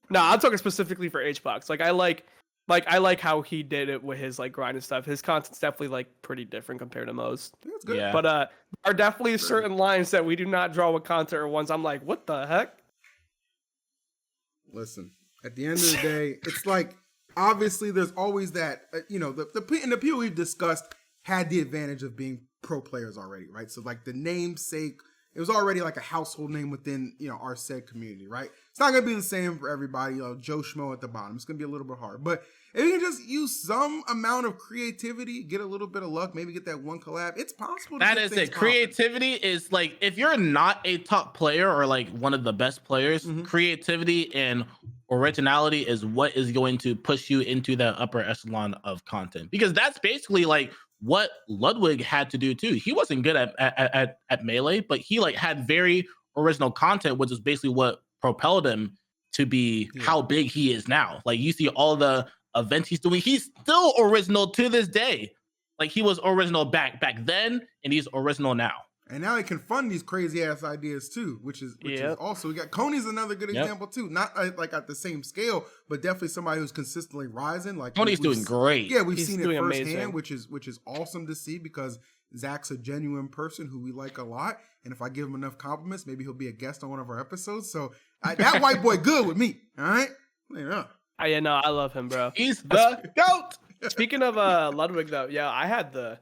No, I'm talking specifically for Hbox. I like how he did it with his like grind and stuff. His content's definitely like pretty different compared to most. That's good. Yeah. But there are definitely certain lines that we do not draw with content or ones I'm like, what the heck? Listen, at the end of the day, it's like obviously there's always that the people we've discussed had the advantage of being pro players already, right? So like the namesake, it was already like a household name within our said community, right? It's not gonna be the same for everybody. Joe Schmo at the bottom. It's gonna be a little bit hard, but if you can just use some amount of creativity, get a little bit of luck, maybe get that one collab, it's possible. That is it. Creativity is like if you're not a top player or like one of the best players, creativity and originality is what is going to push you into the upper echelon of content, because that's basically like what Ludwig had to do too. He wasn't good at melee, but he like had very original content, which is basically what propelled him to be how big he is now. Like you see all the events he's doing, he's still original to this day. Like he was original back then, and he's original now. And now he can fund these crazy ass ideas too, which is also, we got Coney's another good example too. Not like at the same scale, but definitely somebody who's consistently rising. Like Coney's doing great. Yeah, we've seen it firsthand, amazing. which is awesome to see, because Zach's a genuine person who we like a lot. And if I give him enough compliments, maybe he'll be a guest on one of our episodes. So that white boy good with me. All right. Yeah. I love him, bro. He's the GOAT. Speaking of Ludwig though,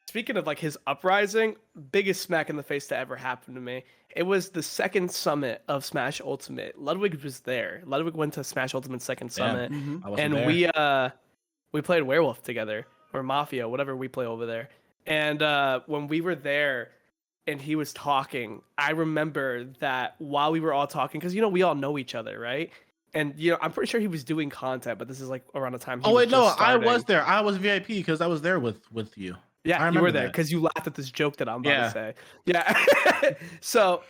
speaking of like his uprising, biggest smack in the face that ever happened to me. It was the second summit of Smash Ultimate. Ludwig was there. Ludwig went to Smash Ultimate second summit, and there. we played Werewolf together, or Mafia, whatever we play over there. And when we were there and he was talking, I remember that while we were all talking, because we all know each other, right? And I'm pretty sure he was doing content, but this is like around the time. I was there. I was VIP because I was there with you. Yeah, you were there because you laughed at this joke that I'm about to say. Yeah. So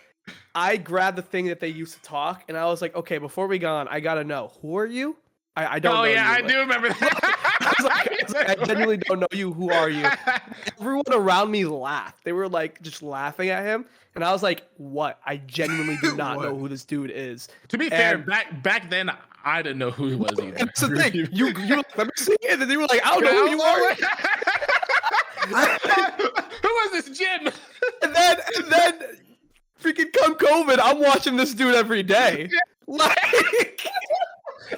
I grabbed the thing that they used to talk, and I was like, okay, before we go on, I gotta know, who are you? I don't know. Oh yeah, I do remember that. I genuinely don't know you. Who are you? Everyone around me laughed. They were like just laughing at him, and I was like, what? I genuinely do not know who this dude is. To be fair, back then I didn't know who he was either. That's the thing. You let me see it, and they were like, I don't know who you are. Who was this Jim? And then freaking come COVID, I'm watching this dude every day. Like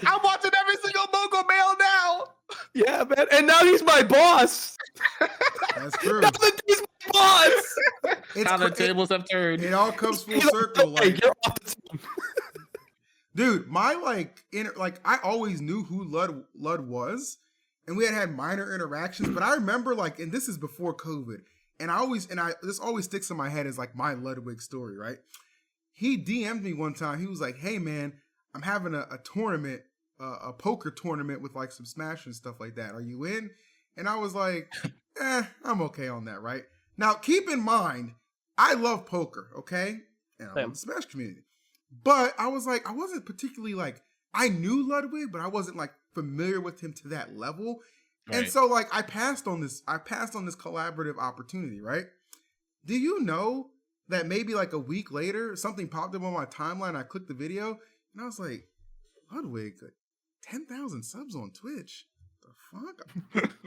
I'm watching every single Mogul Mail now. Yeah, man. And now he's my boss. That's true. Now that he's my boss. Now the tables have turned. It all comes full circle. Like, you're off the team. Dude, my I always knew who Lud was, and we had minor interactions, but I remember and this is before COVID, and this always sticks in my head as like my Ludwig story, right? He DM'd me one time. He was like, "Hey man, I'm having a tournament, a poker tournament with like some Smash and stuff like that. Are you in?" And I was like, I'm okay on that, right? Now, keep in mind, I love poker, okay? And I love the Smash community. But I was like, I wasn't particularly I knew Ludwig, but I wasn't familiar with him to that level. Right. And so I passed on this collaborative opportunity, right? Do you know that maybe a week later, something popped up on my timeline, I clicked the video, and I was like, Ludwig, 10,000 subs on Twitch. The fuck?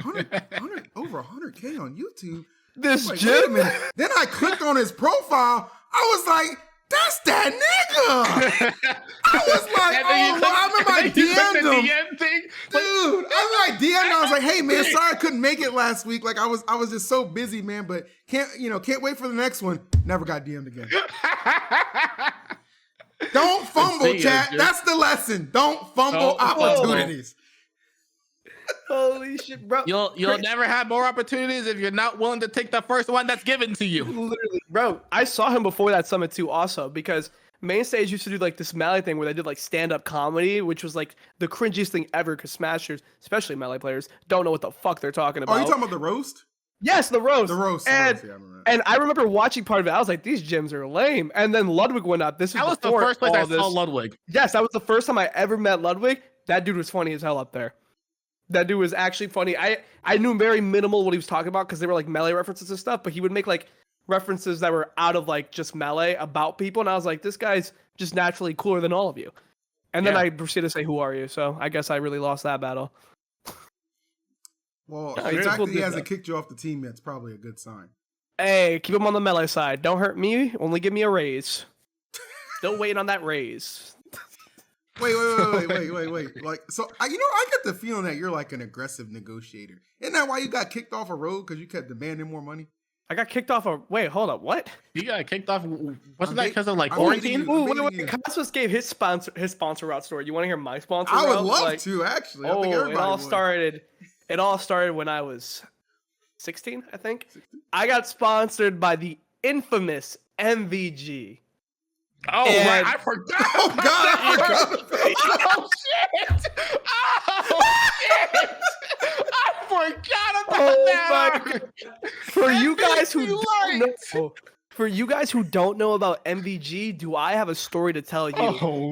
100 over 100K on YouTube. This Jim. Jim. Then I clicked on his profile. I was like, that's that's that nigga. I was like, I remember I DM'd him. DM thing? Dude, I was like, DM'd him. I was like, hey man, sorry I couldn't make it last week. Like I was just so busy, man. But can't wait for the next one. Never got DM'd again. Don't fumble, chat. That's the lesson. Don't fumble opportunities. Holy shit, bro. You'll never have more opportunities if you're not willing to take the first one that's given to you. Literally, bro. I saw him before that summit too, also, because Mainstage used to do like this Melee thing where they did like stand-up comedy, which was like the cringiest thing ever because Smashers, especially Melee players, don't know what the fuck they're talking about. Oh, you talking about the roast? Yes, the roast. The roast. And I remember watching part of it. I was like, these gyms are lame. And then Ludwig went up. That was the first place I saw Ludwig. Yes, that was the first time I ever met Ludwig. That dude was funny as hell up there. That dude was actually funny. I knew very minimal what he was talking about because they were like Melee references and stuff, but he would make like references that were out of like just Melee about people. And I was like, this guy's just naturally cooler than all of you. And then I proceeded to say, who are you? So I guess I really lost that battle. Well, the fact that he hasn't kicked you off the team yet, it's probably a good sign. Hey, keep him on the Melee side. Don't hurt me. Only give me a raise. Still waiting on that raise. Wait. Like, so, I get the feeling that you're like an aggressive negotiator. Isn't that why you got kicked off a road? Because you kept demanding more money? I got kicked off wait, hold up, what? You got kicked off, wasn't that because of like quarantine? Wait. Cosmos gave his sponsor route story. You want to hear my sponsor route? I would love to, actually. I think it all started when I was 16, I think. 16? I got sponsored by the infamous MVG. Oh, right. I forgot. Oh, God. Oh, shit. I forgot about that. For you guys who don't know about MVG, do I have a story to tell you?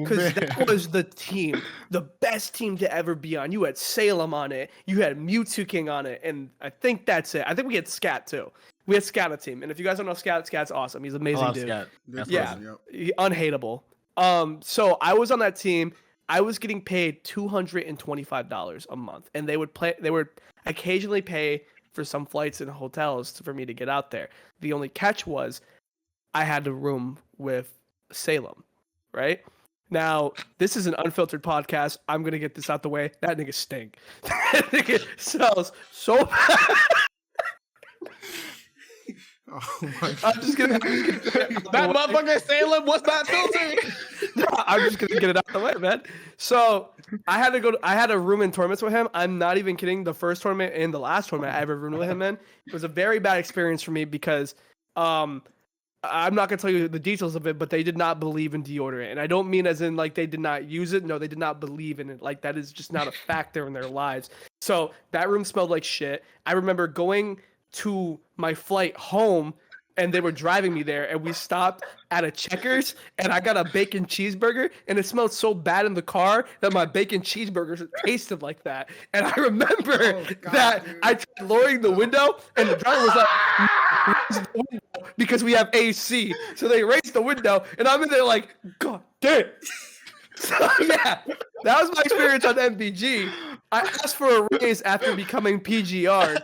Because that was the team, the best team to ever be on. You had Salem on it. You had Mewtwo King on it. And I think that's it. I think we had Scat, too. We had Scat on the team. And if you guys don't know Scat, Scat's awesome. He's an amazing dude. Scat. Unhateable. So I was on that team. I was getting paid $225 a month. And they would occasionally pay for some flights and hotels for me to get out there. The only catch was I had a room with Salem, right? Now, this is an unfiltered podcast. I'm going to get this out the way. That nigga stink. That nigga smells so bad. Oh my God. I'm just gonna that motherfucker Salem was not filtered. No, I'm just gonna get it out the way, man. So I had a room in tournaments with him. I'm not even kidding. The first tournament and the last tournament I ever roomed with him in, it was a very bad experience for me because I'm not gonna tell you the details of it, but they did not believe in deodorant. And I don't mean as in like they did not use it. No, they did not believe in it. Like that is just not a factor in their lives. So that room smelled like shit. I remember going to my flight home and they were driving me there and we stopped at a Checkers and I got a bacon cheeseburger and it smelled so bad in the car that my bacon cheeseburger tasted like that. And I remember that dude. I tried lowering the window and the driver was like, raise the window because we have AC. So they raised the window and I'm in there like, God damn. So yeah, that was my experience on MVG. I asked for a raise after becoming PGR'd.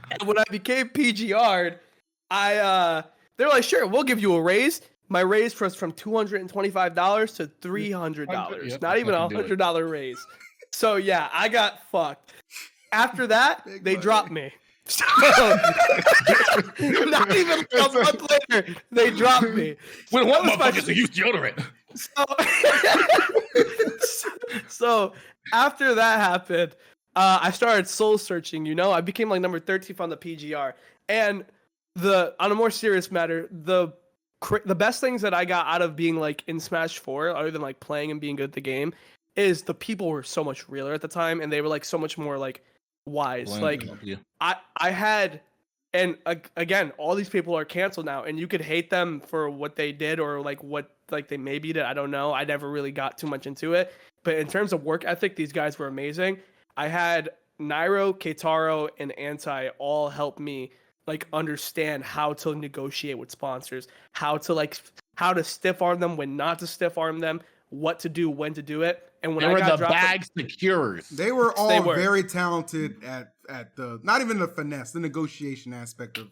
And when I became PGR'd, they were like, sure, we'll give you a raise. My raise was from $225 to $300. Yep, not even a $100 raise. So yeah, I got fucked. After that, they dropped me. So, not even a month later, they dropped me. When what motherfuckers use deodorant? So after that happened, I started soul searching. I became like number 13 on the PGR. And on a more serious matter, the best things that I got out of being like in Smash 4, other than like playing and being good at the game, is the people were so much realer at the time, and they were like so much more like wise. Like I had. And again, all these people are canceled now, and you could hate them for what they did or like what like they maybe did. I don't know. I never really got too much into it. But in terms of work ethic, these guys were amazing. I had Nairo, Keitaro, and Anti all help me like understand how to negotiate with sponsors, how to stiff arm them, when not to stiff arm them, what to do, when to do it. And when they were the bag securers. They were all very talented at the not even the finesse, the negotiation aspect of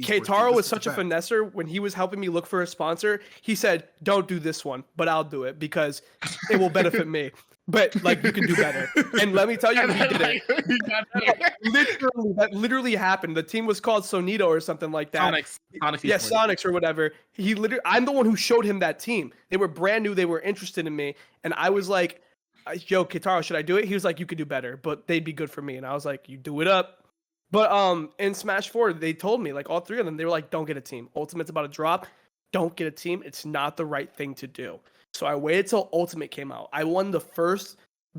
Esports Keitaro team. was such a finesser when he was helping me look for a sponsor. He said, "Don't do this one, but I'll do it because it will benefit me. But like you can do better." And let me tell you, he did it. Literally, that literally happened. The team was called Sonito or something like that. Sonics Yeah, Sonics or whatever. I'm the one who showed him that team. They were brand new. They were interested in me, and I was like, "Yo, Keitaro, should I do it?" He was like, "You could do better, but they'd be good for me." And I was like, "You do it up." But in Smash 4, they told me, like, all three of them, they were like, "Don't get a team. Ultimate's about to drop. Don't get a team. It's not the right thing to do." So I waited till Ultimate came out. I won the first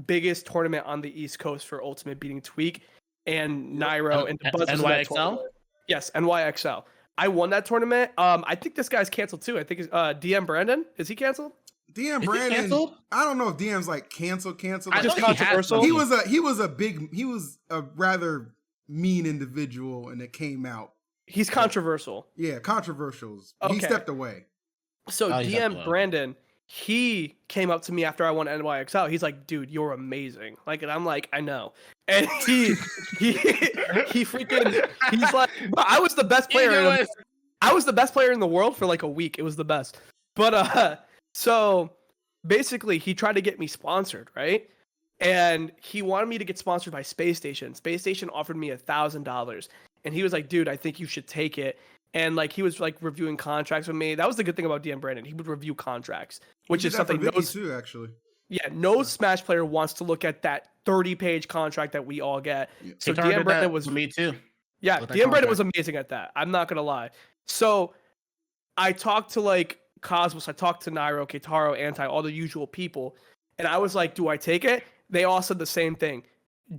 biggest tournament on the East Coast for Ultimate, beating Tweak and Nairo and Buzz. NYXL? Yes, NYXL. I won that tournament. I think this guy's canceled too. I think DM Brandon. Is he canceled? DM Brandon. I don't know if DM's like canceled. Just controversial. He was a rather mean individual, and it came out. He's controversial. Yeah, controversials. Okay. He stepped away. So DM Brandon, he came up to me after I won NYXL. He's like, "Dude, you're amazing." Like, and I'm like, "I know." And he freaking, he's like, "I was the best player. I was the best player in the world for like a week. It was the best." But so basically, he tried to get me sponsored, right? And he wanted me to get sponsored by Space Station. Space Station offered me $1,000, and he was like, "Dude, I think you should take it." And like he was like reviewing contracts with me. That was the good thing about DM Brandon. He would review contracts, which is something too, actually. Yeah, no Smash player wants to look at that 30-page contract that we all get. Yeah. So DM Brandon was me too. Yeah, DM Brandon was amazing at that. I'm not gonna lie. So I talked to like Cosmos, I talked to Nairo, Keitaro, Anti, all the usual people, and I was like, "Do I take it?" They all said the same thing.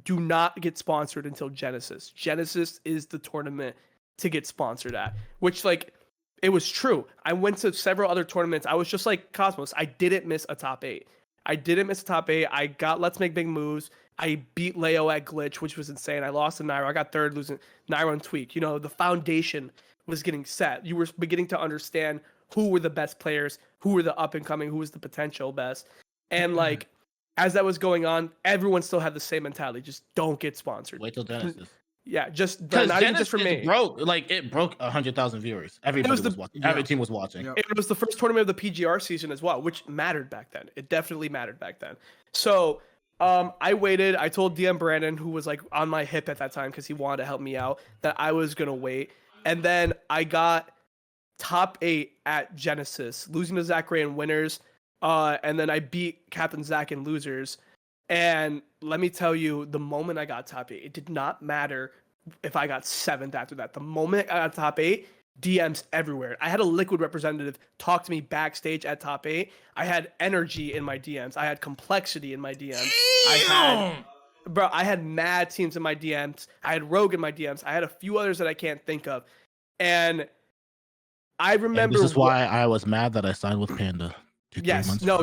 Do not get sponsored until Genesis. Genesis is the tournament to get sponsored at, which like it was true. I went to several other tournaments. I was just like Cosmos. I didn't miss a top 8. I got Let's Make Big Moves. I beat Leo at Glitch, which was insane. I lost to Nairo. I got third, losing Nairo and Tweak. You know, the foundation was getting set. You were beginning to understand who were the best players, who were the up and coming, who was the potential best. And like as that was going on, everyone still had the same mentality. Just don't get sponsored. Wait till Genesis. Yeah, just not Genesis even just for me. It broke 100,000 viewers. Everybody was watching. Yeah. Every team was watching. Yep. It was the first tournament of the PGR season as well, which mattered back then. It definitely mattered back then. So I waited. I told DM Brandon, who was like on my hip at that time because he wanted to help me out, that I was gonna wait. And then I got top 8 at Genesis, losing to Zach Ray in winners. And then I beat Captain Zach in losers. And let me tell you, the moment I got top 8, it did not matter if I got 7th after that. The moment I got top 8, DMs everywhere. I had a Liquid representative talk to me backstage at top 8. I had energy in my DMs. I had complexity in my DMs. I had mad teams in my DMs. I had Rogue in my DMs. I had a few others that I can't think of. And I remember... And this is why I was mad that I signed with Panda. Yes, no,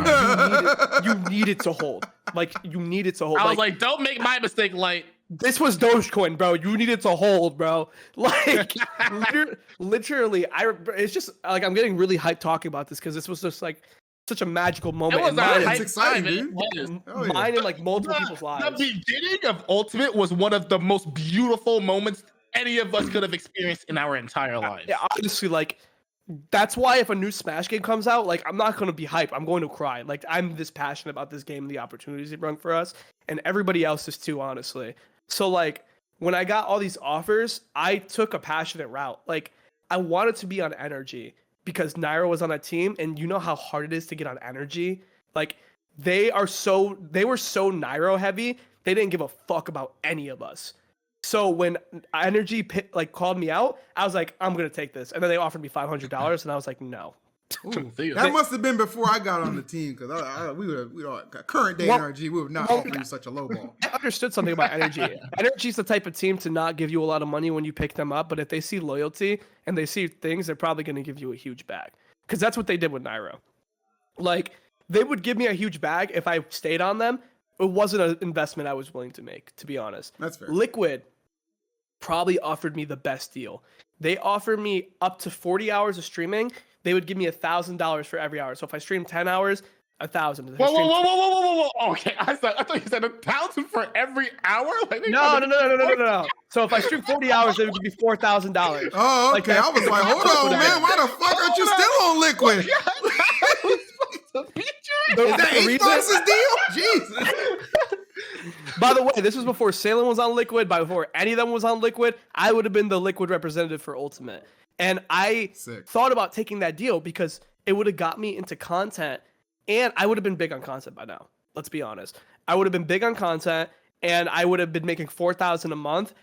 you needed to hold. Like, you needed to hold. I was like, don't make my mistake, Light. This was Dogecoin, bro. You needed to hold, bro. Like, literally, it's just, like, I'm getting really hyped talking about this because this was just, like, such a magical moment. It's exciting, dude. Mine and, like, multiple people's lives. The beginning of Ultimate was one of the most beautiful moments any of us could have experienced in our entire lives. Yeah, honestly, like, that's why if a new Smash game comes out, like, I'm not going to be hype. I'm going to cry. Like, I'm this passionate about this game and the opportunities it brought for us, and everybody else is too, honestly. So, like, when I got all these offers, I took a passionate route. Like, I wanted to be on energy because Nairo was on that team, and you know how hard it is to get on energy? Like, they were so Nairo heavy, they didn't give a fuck about any of us. So when Energy called me out, I was like, I'm gonna take this, and then they offered me $500, and I was like, no. Ooh, that must have been before I got on the team because we would current day Energy, we would not offer you such a low ball. I understood something about Energy. Energy's the type of team to not give you a lot of money when you pick them up, but if they see loyalty and they see things, they're probably gonna give you a huge bag because that's what they did with Nairo. Like, they would give me a huge bag if I stayed on them. It wasn't an investment I was willing to make, to be honest. That's fair. Liquid probably offered me the best deal. They offered me up to 40 hours of streaming. They would give me $1,000 for every hour. So if I stream 10 hours, 1,000. Whoa. Okay, I thought you said 1,000 for every hour. No. So if I stream 40 hours, it would give me $4,000. Oh, Like, okay. I was like, hold on, man. Why the fuck aren't you still on Liquid? Is that Xbox's deal? Jesus. By the way, this was before Salem was on Liquid. Before any of them was on Liquid, I would have been the Liquid representative for Ultimate. And I thought about taking that deal because it would have got me into content, and I would have been big on content by now. Let's be honest. I would have been big on content, and I would have been making $4,000 a month.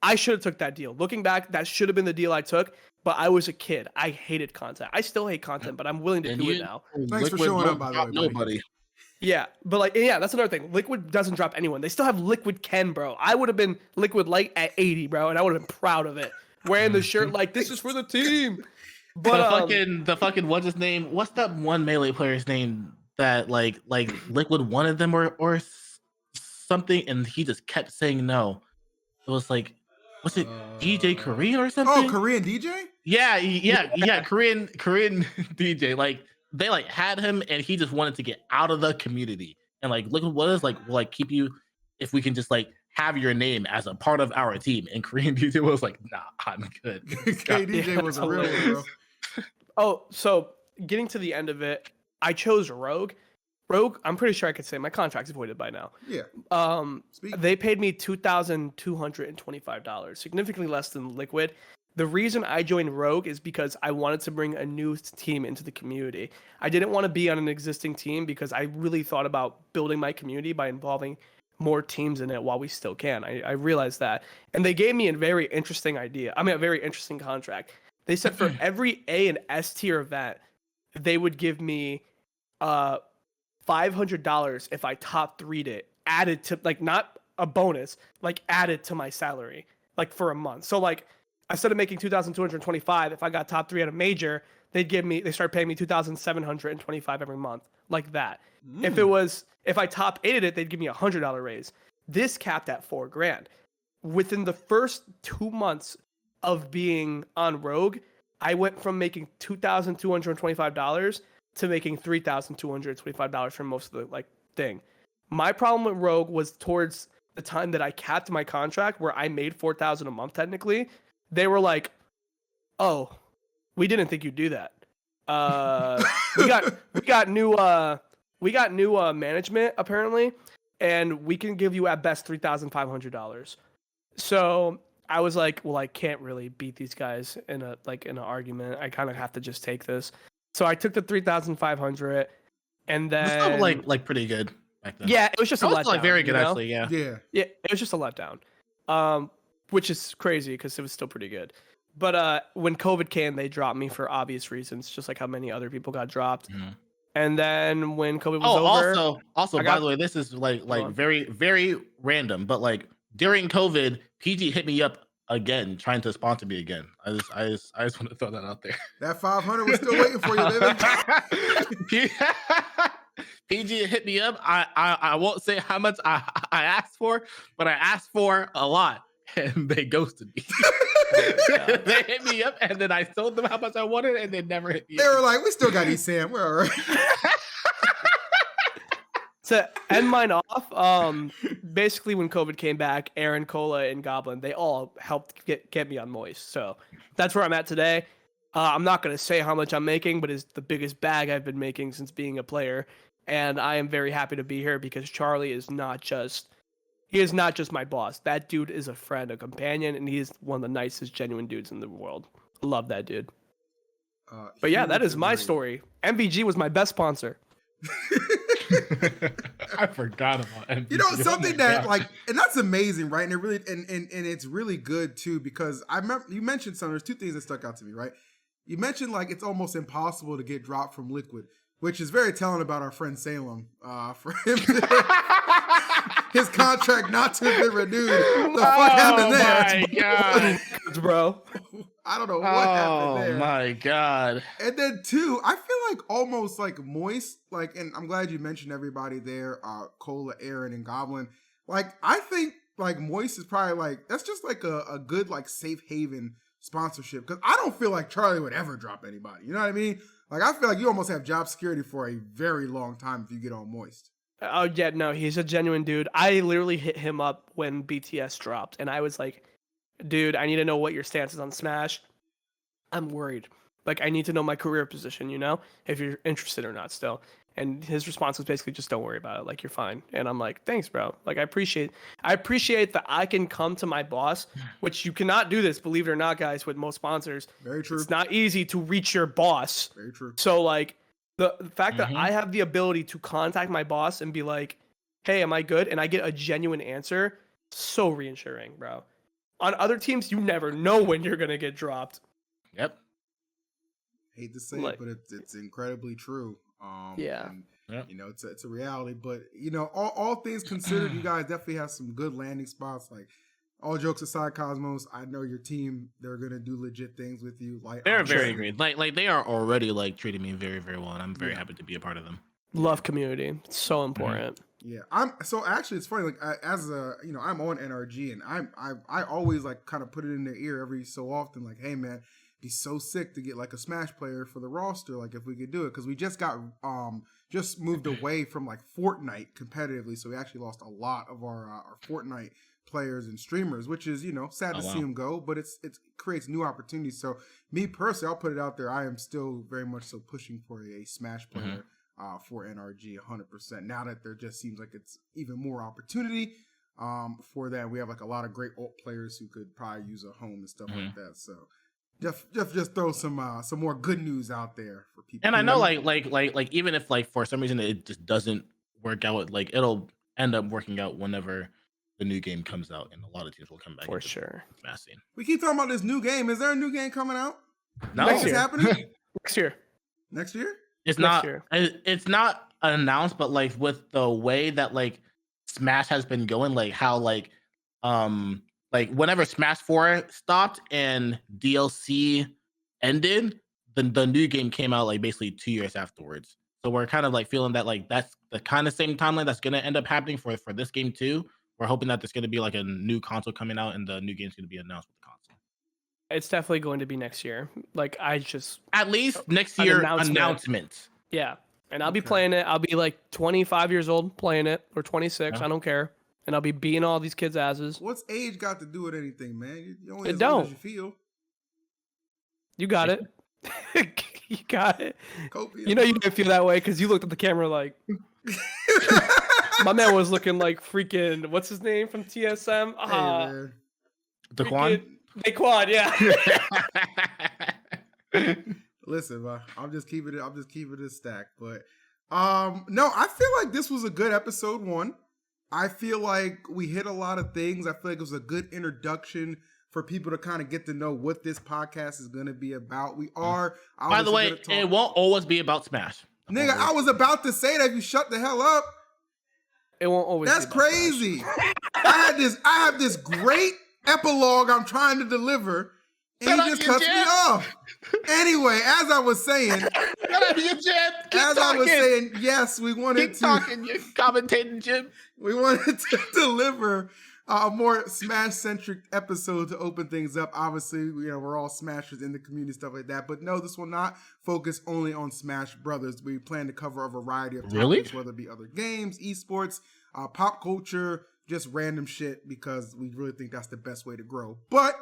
I should have took that deal. Looking back, that should have been the deal I took, but I was a kid. I hated content. I still hate content, but I'm willing to do it now. Thanks for showing up, by the way, nobody. Yeah, but like, yeah, that's another thing. Liquid doesn't drop anyone. They still have Liquid Ken, bro. I would have been Liquid Light at 80, bro, and I would have been proud of it. Wearing the shirt like, this is for the team. But the fucking what's his name? What's that one Melee player's name that like Liquid wanted them or something, and he just kept saying no. It was like, was it DJ Korean or something? Oh, Korean DJ? Yeah, Korean DJ. Like they like had him, and he just wanted to get out of the community. And like, look what is like, we'll like keep you if we can just like have your name as a part of our team. And Korean DJ was like, nah, I'm good. KDJ was a real one, bro. Oh, so getting to the end of it, I chose Rogue. Rogue, I'm pretty sure I could say my contract's voided by now. Yeah. They paid me $2,225, significantly less than Liquid. The reason I joined Rogue is because I wanted to bring a new team into the community. I didn't want to be on an existing team because I really thought about building my community by involving more teams in it while we still can. I realized that. And they gave me a very interesting idea. I mean, a very interesting contract. They said for every A and S tier event, they would give me $500 if I top 3'd it, added to, like, not a bonus, like added to my salary, like for a month. So like, instead of making $2,225, if I got top 3 at a major, they start paying me $2,725 every month, like that. If I top 8'd it, they'd give me a $100 raise. This capped at $4,000. Within the first 2 months of being on Rogue, I went from making $2,225 to making $3,225 for most of the like thing. My problem with Rogue was towards the time that I capped my contract, where I made $4,000 a month technically. They were like, "Oh, we didn't think you'd do that. We got new management apparently, and we can give you at best $3,500." So I was like, well, I can't really beat these guys in an argument. I kind of have to just take this. So I took the $3,500, and then it's still like pretty good back then. Yeah, it was just a letdown. Like very good, you know? actually. Yeah. It was just a letdown, which is crazy because it was still pretty good. But when COVID came, they dropped me for obvious reasons, just like how many other people got dropped. Mm-hmm. And then when COVID was over, also by the way, this is like very very random, but like during COVID, PG hit me up again, trying to sponsor me again. I just want to throw that out there. That 500 was still waiting for you, baby. PG hit me up. I won't say how much I asked for, but I asked for a lot, and they ghosted me. They hit me up, and then I told them how much I wanted, and they never hit me up. They were like, "We still got Sam. We're all right." To end mine off, basically when COVID came back, Aaron, Cola, and Goblin, they all helped get me on Moist. So that's where I'm at today. I'm not going to say how much I'm making, but it's the biggest bag I've been making since being a player. And I am very happy to be here because Charlie is not just my boss. That dude is a friend, a companion, and he is one of the nicest, genuine dudes in the world. I love that dude. But yeah, that is my story. MVG was my best sponsor. I forgot about MVG. You know, something that like, and that's amazing, right? And it really, and it's really good too, because I remember you mentioned something. There's two things that stuck out to me, right? You mentioned like it's almost impossible to get dropped from Liquid, which is very telling about our friend Salem. For him, his contract not to be renewed. What the fuck happened there? Oh my god, bro! I don't know what happened there. Oh my god! And then two, I feel like almost like Moist, like, and I'm glad you mentioned everybody there, Cola, Aaron, and Goblin. Like, I think like Moist is probably like, that's just like a good like safe haven sponsorship, because I don't feel like Charlie would ever drop anybody. You know what I mean? Like, I feel like you almost have job security for a very long time if you get on Moist. Oh yeah, no, he's a genuine dude. I literally hit him up when BTS dropped, and I was like, "Dude, I need to know what your stance is on Smash. I'm worried. Like, I need to know my career position. You know, if you're interested or not still." And his response was basically, "Just don't worry about it. Like, you're fine." And I'm like, "Thanks, bro. Like, I appreciate that I can come to my boss, which you cannot do this, believe it or not, guys, with most sponsors. Very true. It's not easy to reach your boss. Very true. So like." The fact that I have the ability to contact my boss and be like, "Hey, am I good?" and I get a genuine answer, so reassuring, bro. On other teams, you never know when you're gonna get dropped. Yep. Hate to say it, but it's incredibly true. Yeah. And, you know, it's a reality. But you know, all things considered, you guys definitely have some good landing spots. Like, all jokes aside, Cosmos, I know your team, they're gonna do legit things with you. Like, they're very great. Like they are already like treating me very, very well, and I'm very happy to be a part of them. Love community. It's so important. Yeah, so actually it's funny, like as a, you know, I'm on NRG, and I always like kind of put it in their ear every so often, like, hey man, be so sick to get like a Smash player for the roster, like if we could do it, because we just got just moved away from like Fortnite competitively, so we actually lost a lot of our Fortnite players and streamers, which is, you know, sad to see them go, but it creates new opportunities. So me personally, I'll put it out there, I am still very much so pushing for a Smash player for NRG 100%. Now that there just seems like it's even more opportunity for that. We have like a lot of great ult players who could probably use a home and stuff like that. So just throw some more good news out there for people. And I know like even if like for some reason it just doesn't work out, like it'll end up working out whenever the new game comes out, and a lot of teams will come back for sure. Smash scene. We keep talking about this new game. Is there a new game coming out? No, it's happening next year. Next year? It's next not. Year. It's not announced, but like with the way that like Smash has been going, like how like whenever Smash 4 stopped and DLC ended, the new game came out like basically 2 years afterwards. So we're kind of like feeling that like that's the kind of same timeline that's gonna end up happening for this game too. We're hoping that there's going to be like a new console coming out, and the new game's going to be announced with the console. It's definitely going to be next year. Like at least next year announcement. Yeah, and I'll be playing it. I'll be like 25 years old playing it, or 26. I don't care, and I'll be beating all these kids' asses. What's age got to do with anything, man? You only it as don't. long as you feel. You got it. You got it. Copious. You know you didn't feel that way because you looked at the camera like. My man was looking like freaking, what's his name from TSM? Daquan? Daquan, yeah. Listen, man, I'm just keeping it stacked. But no, I feel like this was a good episode 1. I feel like we hit a lot of things. I feel like it was a good introduction for people to kind of get to know what this podcast is going to be about. We are. By the way, it won't always be about Smash. Nigga, I was about to say that if you shut the hell up. It won't always. That's crazy. I have this great epilogue I'm trying to deliver, and he just cuts me off. Anyway, as I was saying, yes, we wanted Keep talking, you commentating, Jim. We wanted to deliver a more Smash-centric episode to open things up. Obviously, you know, we're all Smashers in the community, stuff like that. But no, this will not focus only on Smash Brothers. We plan to cover a variety of topics, whether it be other games, esports, pop culture, just random shit, because we really think that's the best way to grow. But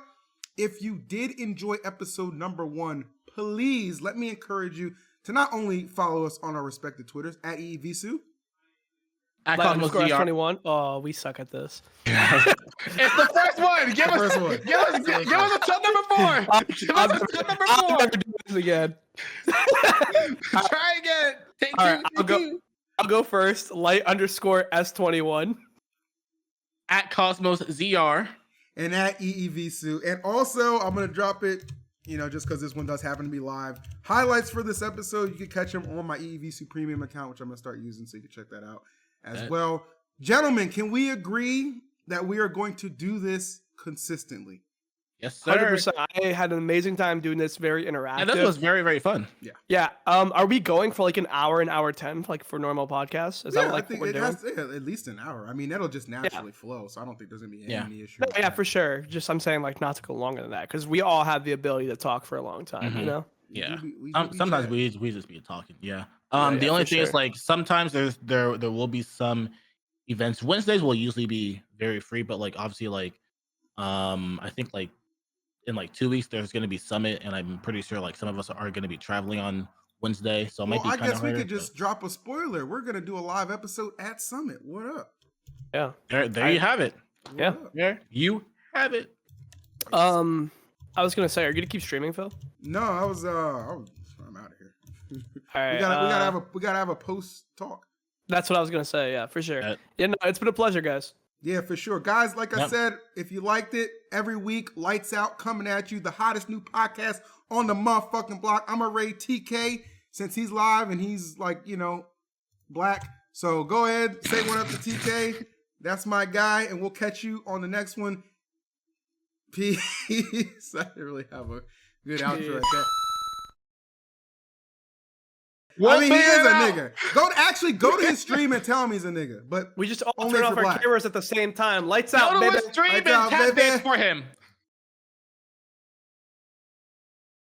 if you did enjoy episode number 1, please let me encourage you to not only follow us on our respective Twitters at EEvisu, at _S21. Oh, we suck at this. It's the first one. Give us a tip number 4. Give us a tip number 4. I'll never do this again. Try again. Take two. I'll go first. Light _S21. At Cosmos ZR. And at EEvisu. And also, I'm going to drop it, you know, just because this one does happen to be live. Highlights for this episode, you can catch them on my EEvisu premium account, which I'm going to start using, so you can check that out as well. Gentlemen, can we agree that we are going to do this consistently? Yes, sir. 100%. I had an amazing time doing this. Very interactive. And this was very, very fun. Yeah. Yeah. Are we going for like an hour 10, like for normal podcasts? Is that like I think what we're doing? Has at least an hour. I mean, that'll just naturally flow, so I don't think there's gonna be any issue. No, yeah, for sure. Just I'm saying like not to go longer than that, because we all have the ability to talk for a long time. You know. Yeah. We Sometimes chat. we just be talking. Yeah. Yeah, The only for thing is sure. like sometimes there will be some events. Wednesdays will usually be very free, but like obviously like I think like in like 2 weeks there's gonna be Summit, and I'm pretty sure like some of us are gonna be traveling on Wednesday, so it Well, might be I kind guess of we harder. could just drop a spoiler. We're gonna do a live episode at Summit. What up? Yeah. There you have it. What Yeah. up? There you have it. I was gonna say, are you gonna keep streaming, Phil? No, I'm out of here. All right. We gotta have a post talk. That's what I was gonna say. Yeah, for sure. Uh, Yeah, no, it's been a pleasure, guys. Yeah, for sure. Guys, like I Yep. said, if you liked it, every week, Lights Out coming at you, the hottest new podcast on the motherfucking block. I'm gonna raid TK since he's live and he's like, black. So go ahead, say what up to TK. That's my guy, and we'll catch you on the next one. Peace. I didn't really have a good outro at that. I mean, he is a nigga. Go to his stream and tell him he's a nigga. But We just all only turn for off our black. cameras at the same time. Lights Go out, to baby. his stream Lights and out, tap baby. dance for him.